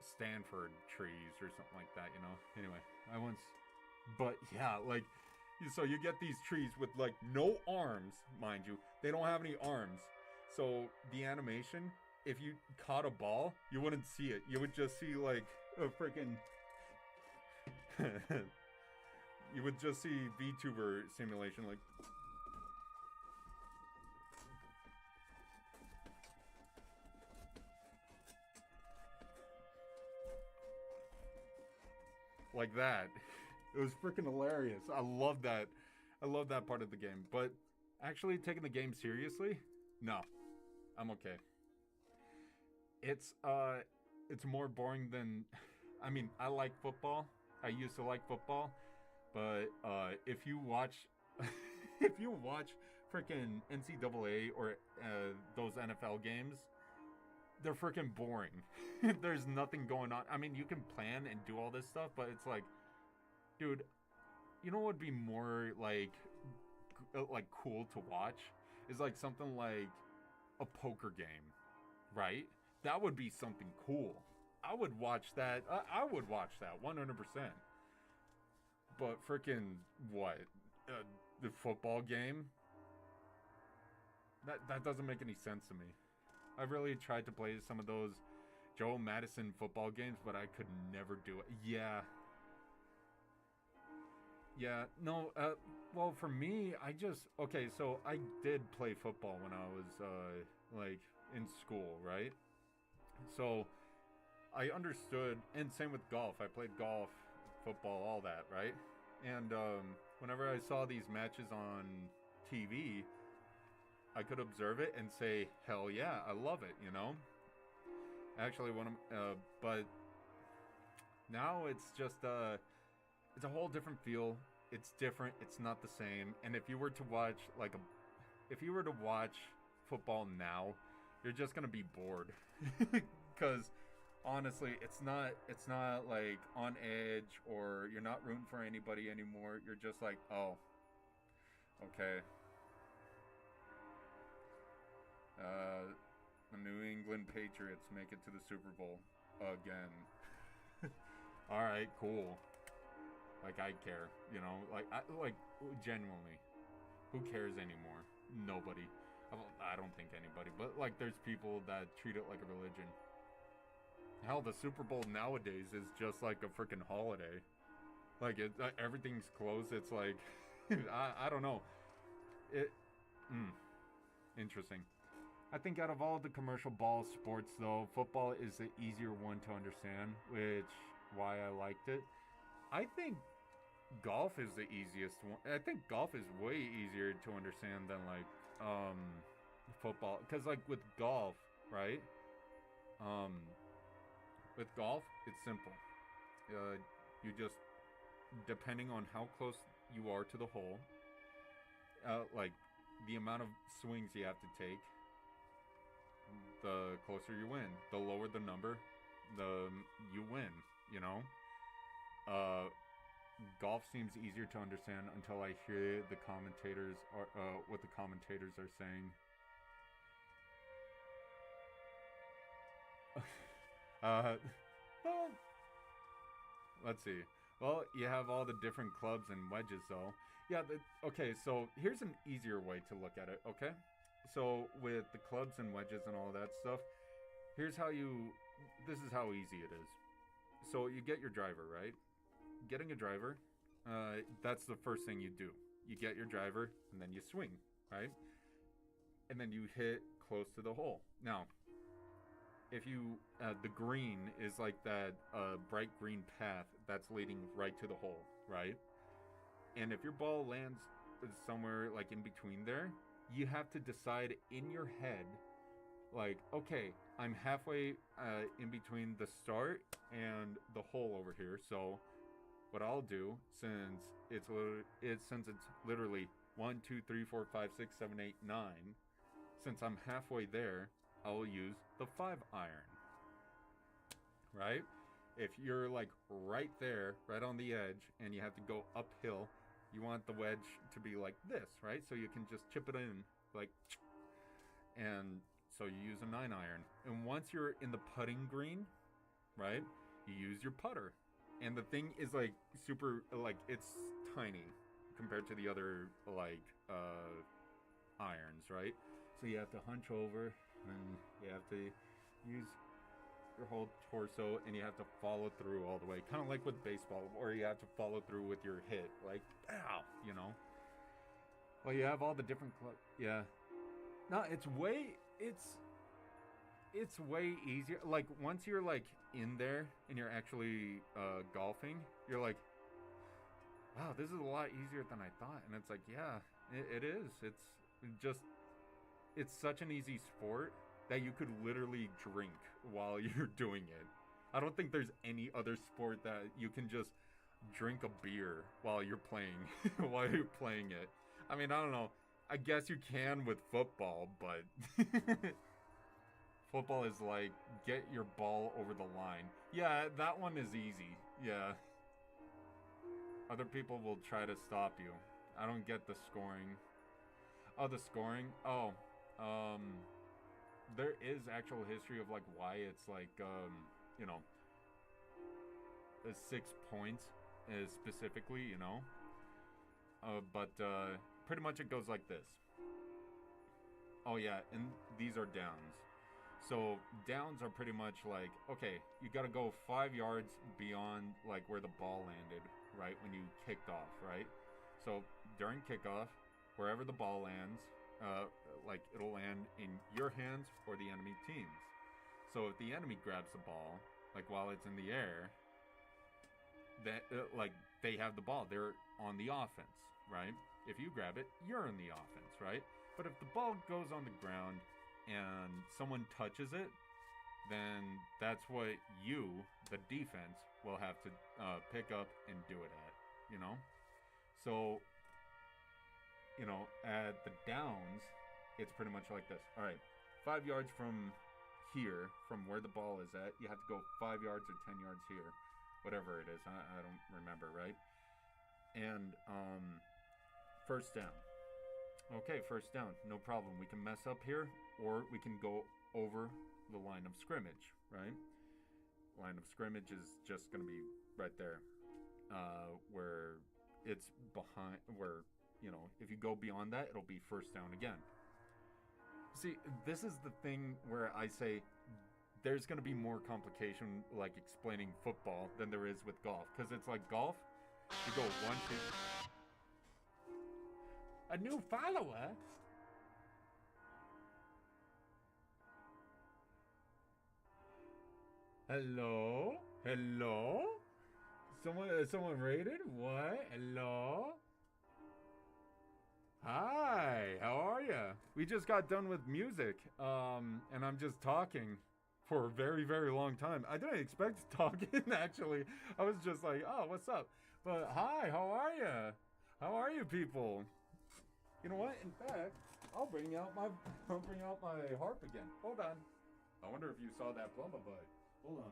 Stanford trees or something like that, you know. Anyway, but yeah, like, so you get these trees with like no arms, mind you. They don't have any arms. So the animation, if you caught a ball, you wouldn't see it. You would just see like a freaking you would just see VTuber simulation, like that. It was freaking hilarious. I love that. I love that part of the game. But actually taking the game seriously, no, I'm okay. It's more boring than. I mean, I like football. I used to like football. But if you watch freaking NCAA or those NFL games, they're freaking boring. There's nothing going on. I mean, you can plan and do all this stuff, but it's like, dude, you know what would be more like cool to watch is like something like a poker game, right? That would be something cool. I would watch that. I would watch that 100%. But freaking what? The football game? That doesn't make any sense to me. I really tried to play some of those Joe Madison football games, but I could never do it. Yeah. Yeah, no, well, for me, okay, so I did play football when I was, like, in school, right? So, I understood, and same with golf. I played golf, football, all that, right? And, whenever I saw these matches on TV, I could observe it and say, hell yeah, I love it, you know? Actually, but now it's just, it's a whole different feel. It's different. It's not the same. And if you were to watch, if you were to watch football now, you're just gonna be bored. Because honestly, it's not like on edge, or you're not rooting for anybody anymore. You're just like, oh, okay. The New England Patriots make it to the Super Bowl again. All right, cool. Like, I care, you know? Like genuinely, who cares anymore? Nobody. I don't think anybody, but like, there's people that treat it like a religion. Hell, the Super Bowl nowadays is just like a freaking holiday. Like, everything's closed. It's like, I don't know. Interesting. I think out of all the commercial ball sports, though, football is the easier one to understand, which why I liked it. I think golf is the easiest one. I think golf is way easier to understand than like football, because like with golf, right? With golf, it's simple. You just, depending on how close you are to the hole, like the amount of swings you have to take, the closer you win. The lower the number, you win, you know? Golf seems easier to understand until I hear the commentators what the commentators are saying. Well, let's see. Well, you have all the different clubs and wedges, though. Yeah, okay, so here's an easier way to look at it, okay? So with the clubs and wedges and all that stuff, this is how easy it is. So you get your driver, right? Getting a driver, that's the first thing you do. You get your driver, and then you swing, right? And then you hit close to the hole. Now, if you, the green is like that bright green path that's leading right to the hole, right? And if your ball lands somewhere like in between there, you have to decide in your head, like, okay, I'm halfway in between the start and the hole over here. So what I'll do, since it's literally 1, 2, 3, 4, 5, 6, 7, 8, 9, since I'm halfway there, I will use the 5 iron, right? If you're like right there, right on the edge, and you have to go uphill, you want the wedge to be like this, right? So you can just chip it in, like, and so you use a 9 iron. And once you're in the putting green, right, you use your putter. And the thing is like super, like, it's tiny compared to the other like irons, right? So you have to hunch over, and you have to use your whole torso, and you have to follow through all the way, kind of like with baseball, or you have to follow through with your hit, like, ow, you know. Well, you have all the different yeah. No, it's way easier. Like, once you're like in there and you're actually golfing, you're like, wow, this is a lot easier than I thought. And it's like, yeah, it is. It's such an easy sport that you could literally drink while you're doing it. I don't think there's any other sport that you can just drink a beer while you're playing it. I mean, I don't know. I guess you can with football, but football is like, get your ball over the line. Yeah, that one is easy. Yeah. Other people will try to stop you. I don't get the scoring. Oh, the scoring? Oh, there is actual history of like why it's like, you know, 6 points specifically, you know. But pretty much it goes like this. Oh yeah, and these are downs. So downs are pretty much like, okay, you got to go 5 yards beyond like where the ball landed, right, when you kicked off, right? So during kickoff, wherever the ball lands, like it'll land in your hands or the enemy team's. So if the enemy grabs the ball, like while it's in the air, that like they have the ball, they're on the offense, right? If you grab it, you're in the offense, right? But if the ball goes on the ground and someone touches it, then that's what you, the defense, will have to pick up and do it at, you know? So, you know, at the downs, it's pretty much like this. All right, 5 yards from here, from where the ball is at, you have to go 5 yards or 10 yards here, whatever it is. I don't remember, right? And first down. Okay, first down, no problem. We can mess up here, or we can go over the line of scrimmage, right? Line of scrimmage is just going to be right there, where it's behind, where, you know, if you go beyond that, it'll be first down again. See, this is the thing where I say there's going to be more complication, like explaining football, than there is with golf. Because it's like golf, you go 1, 2. A new follower? Hello? Hello? Someone rated? What? Hello? Hi, how are ya? We just got done with music, and I'm just talking for a very, very long time. I didn't expect to talk in, actually. I was just like, oh, what's up? But hi, how are ya? How are you people? You know what? In fact, I'll bring out my harp again. Hold on. I wonder if you saw that plumber bud. Hold on.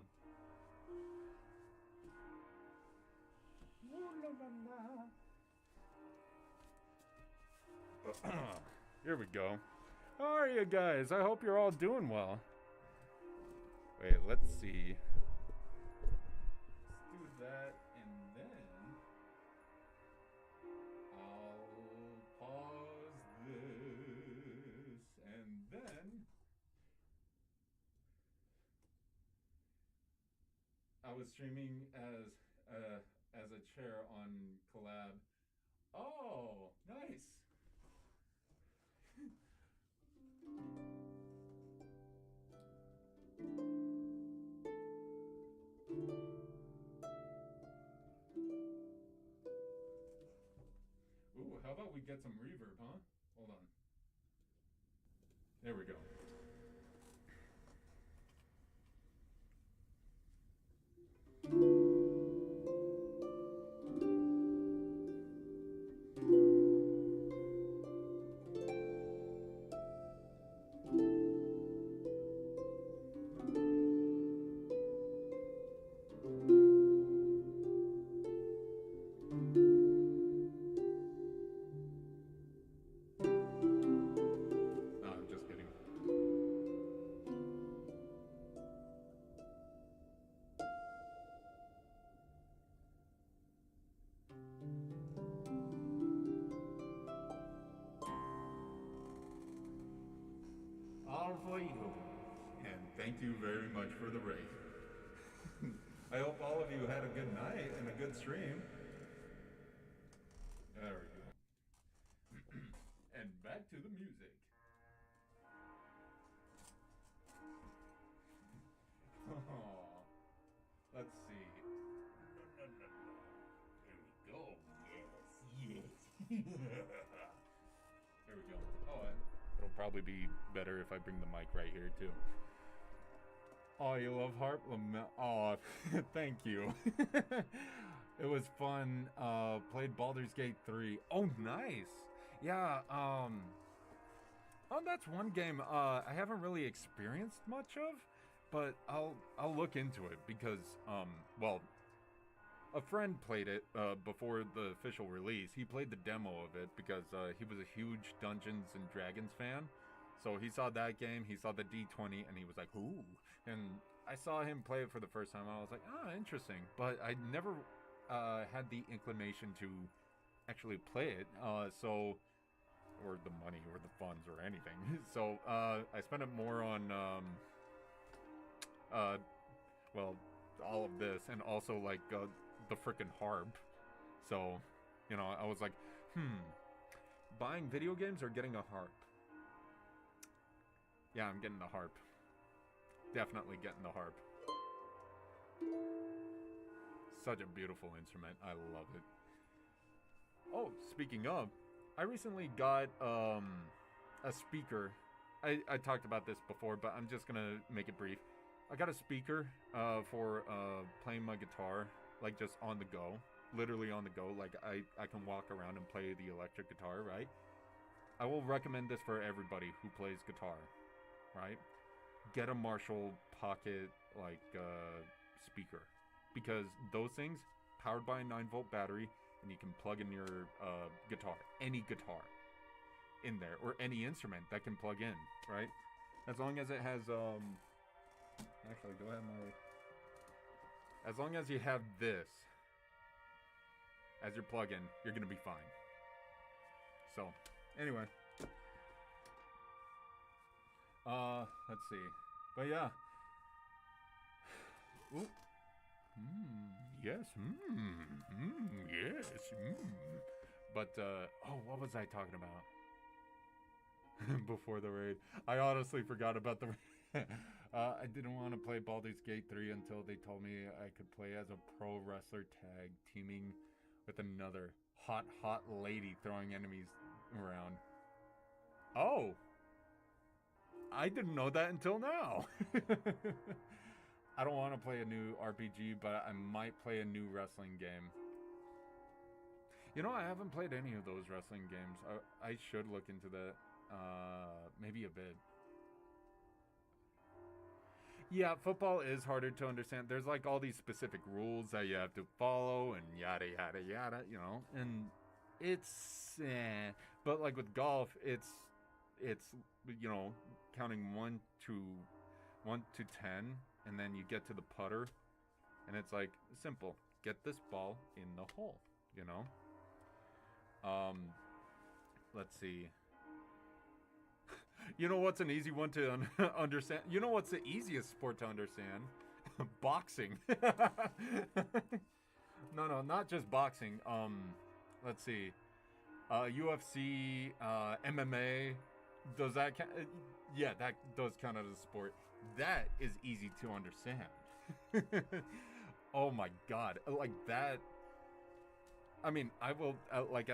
Here we go. How are you guys? I hope you're all doing well. Wait, let's see. Let's do that, and then I'll pause this, and then I was streaming as a chair on collab. Oh, nice. Ooh, how about we get some reverb, huh? Hold on. There we go. I'm just kidding. All for you. And thank you very much for the raid. I hope all of you had a good night and a good stream. There we go. And back to the music. Oh, let's see. No. There we go. Yes. There we go. Oh, it'll probably be better if I bring the mic right here too. Oh, you love Harp? Oh, thank you. It was fun. Played Baldur's Gate 3. Oh, nice. Yeah, oh, that's one game I haven't really experienced much of, but I'll look into it because, well, a friend played it before the official release. He played the demo of it because he was a huge Dungeons and Dragons fan. So he saw that game, he saw the D20, and he was like, ooh. And I saw him play it for the first time. I was like, oh, interesting. But I never had the inclination to actually play it. Or the money or the funds or anything. So I spent it more on, well, all of this, and also like the frickin' harp. So, you know, I was like, buying video games or getting a harp? Yeah, I'm getting the harp. Definitely getting the harp. Such a beautiful instrument. I love it. Oh, speaking of, I recently got a speaker. I talked about this before, but I'm just gonna make it brief. I got a speaker for playing my guitar, like just on the go, literally on the go. Like I can walk around and play the electric guitar, right? I will recommend this for everybody who plays guitar, right? Get a Marshall Pocket like speaker, because those things powered by a 9-volt battery, and you can plug in your guitar, any guitar in there, or any instrument that can plug in, right? As long as it has actually go ahead my as long as you have this as your plug-in, you're gonna be fine. So anyway, let's see, but yeah. Ooh. Yes. Yes. But what was I talking about before the raid? I honestly forgot about the raid. I didn't want to play Baldur's Gate 3 until they told me I could play as a pro wrestler tag teaming with another hot lady throwing enemies around. Oh, I didn't know that until now. I don't want to play a new RPG, but I might play a new wrestling game. You know, I haven't played any of those wrestling games. I should look into that. Maybe a bit. Yeah, football is harder to understand. There's like all these specific rules that you have to follow and yada yada yada, you know. And it's but like with golf, it's you know, counting 1 to 10, and then you get to the putter, and it's like simple. Get this ball in the hole, you know. Let's see. You know what's an easy one to understand? You know what's the easiest sport to understand? Boxing. No, not just boxing. Let's see. UFC, MMA. Does that count? Yeah, that does count as a sport. That is easy to understand. Oh my god. Like that. I mean, I will, like,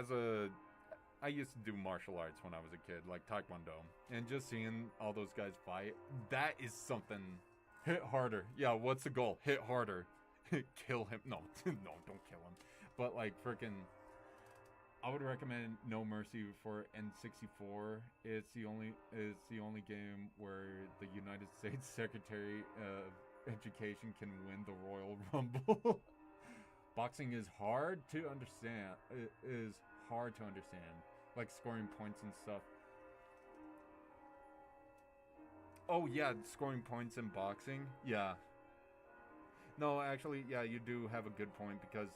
I used to do martial arts when I was a kid, like Taekwondo. And just seeing all those guys fight, that is something. Hit harder. Yeah, what's the goal? Hit harder. Kill him. No, no, don't kill him. But, like, freaking, I would recommend No Mercy for N64. It's the only game where the United States Secretary of Education can win the Royal Rumble. Boxing is hard to understand. It is hard to understand, like scoring points and stuff. Oh yeah, scoring points in boxing. Yeah. No, actually, yeah, you do have a good point, because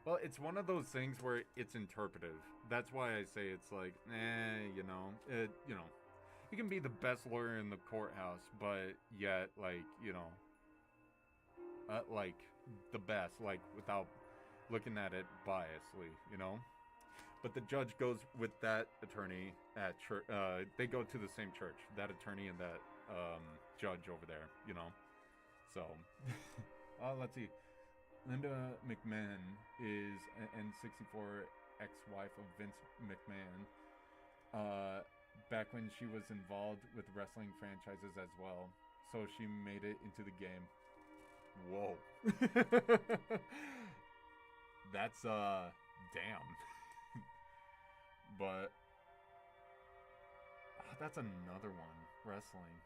well, it's one of those things where it's interpretive. That's why I say it's like, you know, you can be the best lawyer in the courthouse, but yet, like, you know, like the best, like, without looking at it biasly, you know. But the judge goes with that attorney at church. They go to the same church, that attorney and that judge over there, you know. So, let's see. Linda McMahon is an N64 ex-wife of Vince McMahon. Back when she was involved with wrestling franchises as well, so she made it into the game. Whoa. That's damn. But that's another one. Wrestling.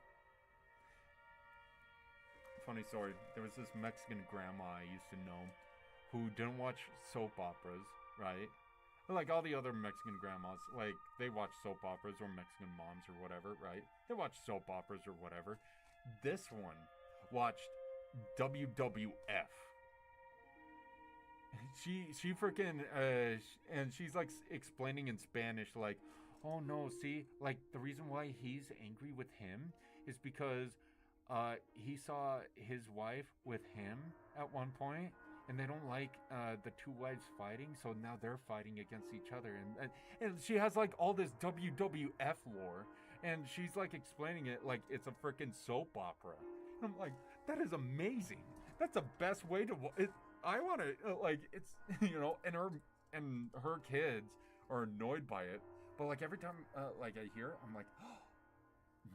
Funny story. There was this Mexican grandma I used to know who didn't watch soap operas, right? Like all the other Mexican grandmas, like they watch soap operas, or Mexican moms or whatever, right? They watch soap operas or whatever. This one watched WWF. She freaking and she's like explaining in Spanish, like, oh no, see, like the reason why he's angry with him is because he saw his wife with him at one point, and they don't like the two wives fighting, so now they're fighting against each other, and she has like all this WWF lore, and she's like explaining it like it's a freaking soap opera. And I'm like, that is amazing. That's the best way to it. I want to like, it's, you know, and her kids are annoyed by it, But like every time like I hear it, I'm like, oh,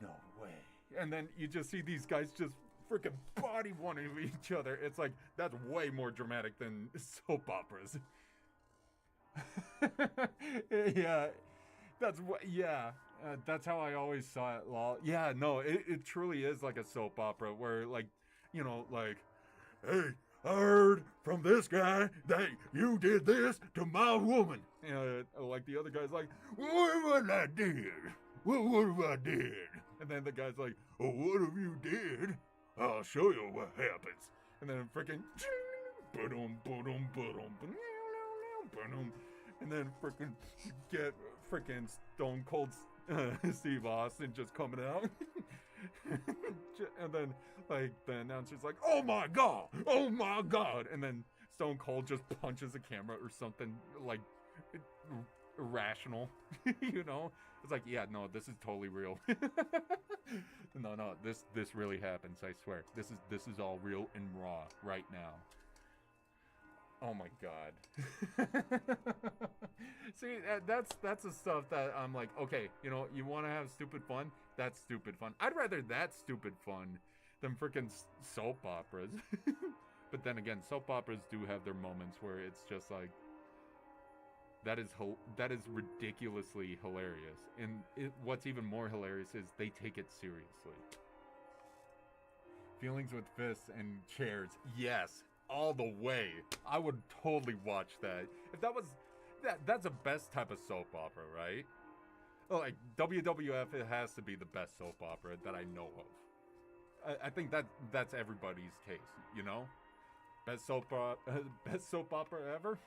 no way. And then you just see these guys just freaking body one of each other. It's like, that's way more dramatic than soap operas. Yeah, that's what, yeah. That's how I always saw it, lol. Yeah, no, it truly is like a soap opera where, like, you know, like, hey, I heard from this guy that you did this to my woman. Like the other guy's like, what I did? What have I did? And then the guy's like, oh, what have you did? I'll show you what happens. And then freaking, and then freaking get freaking Stone Cold Steve Austin just coming out. And then like the announcer's like, oh my god, and then Stone Cold just punches the camera or something like irrational. You know, it's like, yeah, no, this is totally real. no, this really happens, I swear. This is all real and raw right now. Oh my god. See, that's the stuff that I'm like, okay, you know, you want to have stupid fun? That's stupid fun. I'd rather that stupid fun than freaking soap operas. But then again, soap operas do have their moments where it's just like, that is ridiculously hilarious. And what's even more hilarious is they take it seriously. Feelings with fists and chairs, yes. All the way. I would totally watch that. If that was that's the best type of soap opera, right? Like WWF, it has to be the best soap opera that I know of. I think that's everybody's case, you know? Best soap opera ever?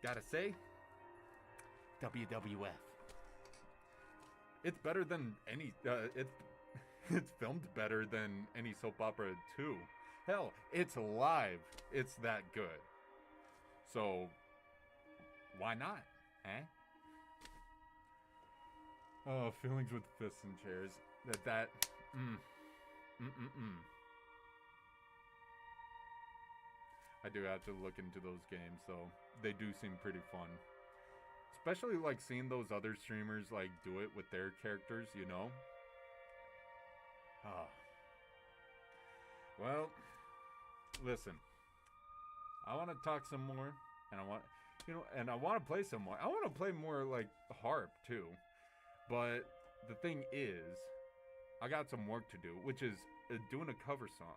Gotta say, WWF. It's better than any it's filmed better than any soap opera too. Hell, it's live. It's that good. So, why not? Eh? Oh, feelings with fists and chairs. I do have to look into those games, though. They do seem pretty fun. Especially, like, seeing those other streamers, like, do it with their characters, you know? Ah. Well, listen. I want to talk some more, and I want to play some more. I want to play more, like, harp, too. But the thing is, I got some work to do, which is doing a cover song.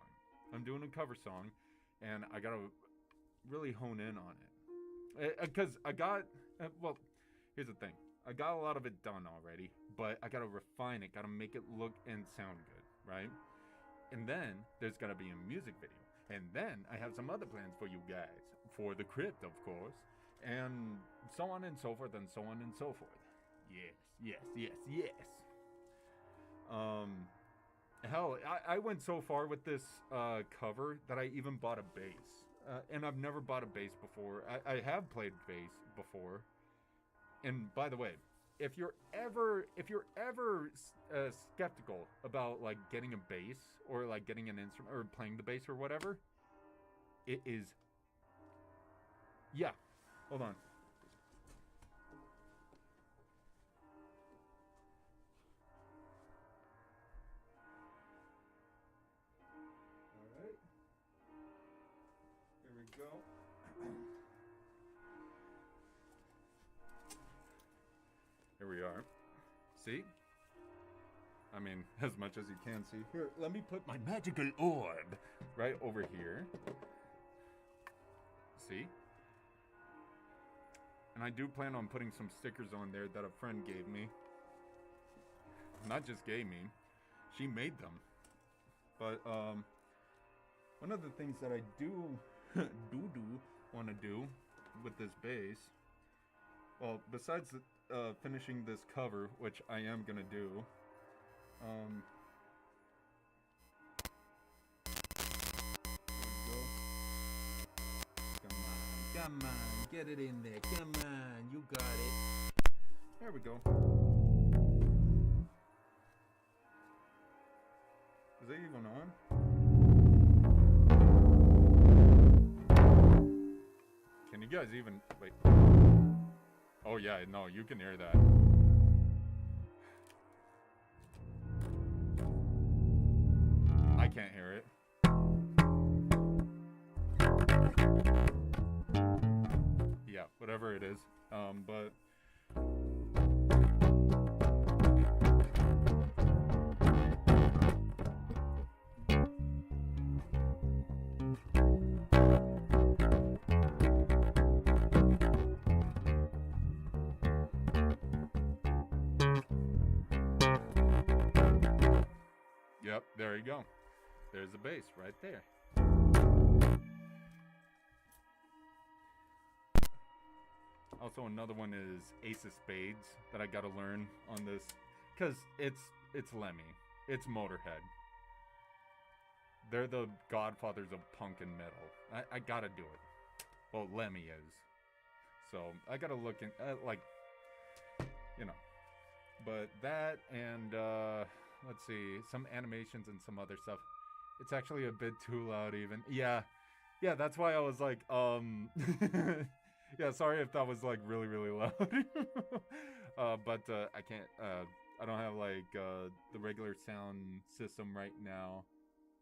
I'm doing a cover song, and I gotta really hone in on it. Because well, here's the thing. I got a lot of it done already, but I gotta refine it, gotta make it look and sound good, right? And then there's gotta be a music video. And then I have some other plans for you guys. For the crypt, of course. And so on and so forth, and so on and so forth. Yes. Hell, I went so far with this cover that I even bought a bass. And I've never bought a bass before. I have played bass before. And by the way, if you're ever skeptical about like getting a bass or like getting an instrument or playing the bass or whatever, it is. Yeah, hold on. Go. Here we are. See? I mean, as much as you can see. Here, let me put my magical orb right over here. See? And I do plan on putting some stickers on there that a friend gave me. Not just gave me, she made them. But, one of the things that I do want to do with this bass, well, besides finishing this cover, which I am gonna do, come on, get it in there, come on, you got it. There we go. Is that even on? Can you guys even, wait. Oh yeah, no, you can hear that. I can't hear it. Yeah, whatever it is. But yep, there you go. There's the bass right there. Also, another one is Ace of Spades that I gotta learn on this, cause it's Lemmy, it's Motorhead. They're the godfathers of punk and metal. I gotta do it. Well, Lemmy is. So I gotta look in, like, you know. But that and let's see, some animations and some other stuff. It's actually a bit too loud, even. Yeah, that's why I was like, yeah, sorry if that was like really, really loud. But I can't. I don't have like the regular sound system right now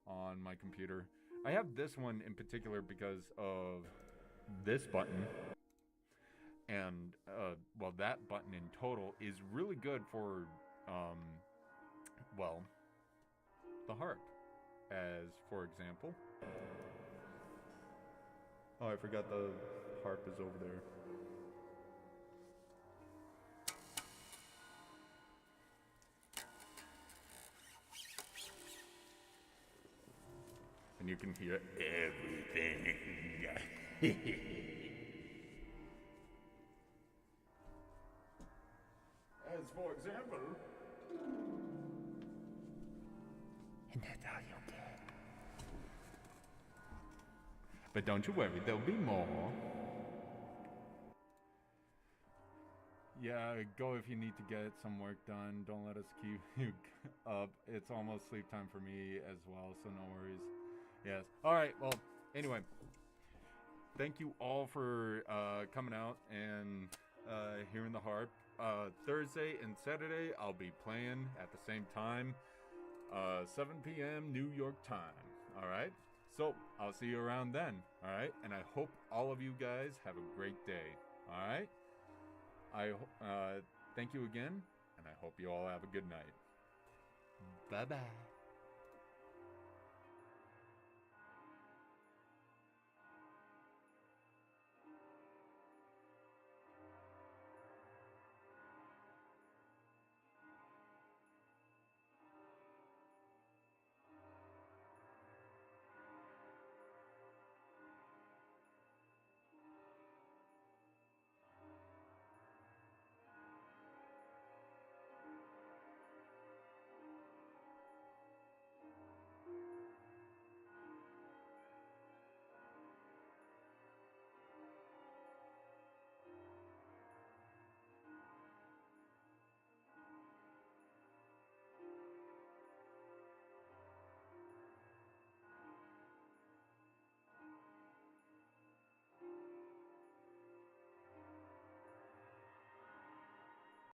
on my computer. I have this one in particular because of this button. And well, that button in total is really good for well, the harp, as for example. Oh, I forgot the harp is over there. And you can hear everything. As for example. And that's all you get. But don't you worry, there'll be more. Yeah, go if you need to get some work done. Don't let us keep you up. It's almost sleep time for me as well, so no worries. Yes. Alright, well, anyway. Thank you all for coming out and hearing the harp. Thursday and Saturday, I'll be playing at the same time. 7 p.m. New York time. Alright? So, I'll see you around then. Alright? And I hope all of you guys have a great day. Alright? I thank you again, and I hope you all have a good night. Bye-bye.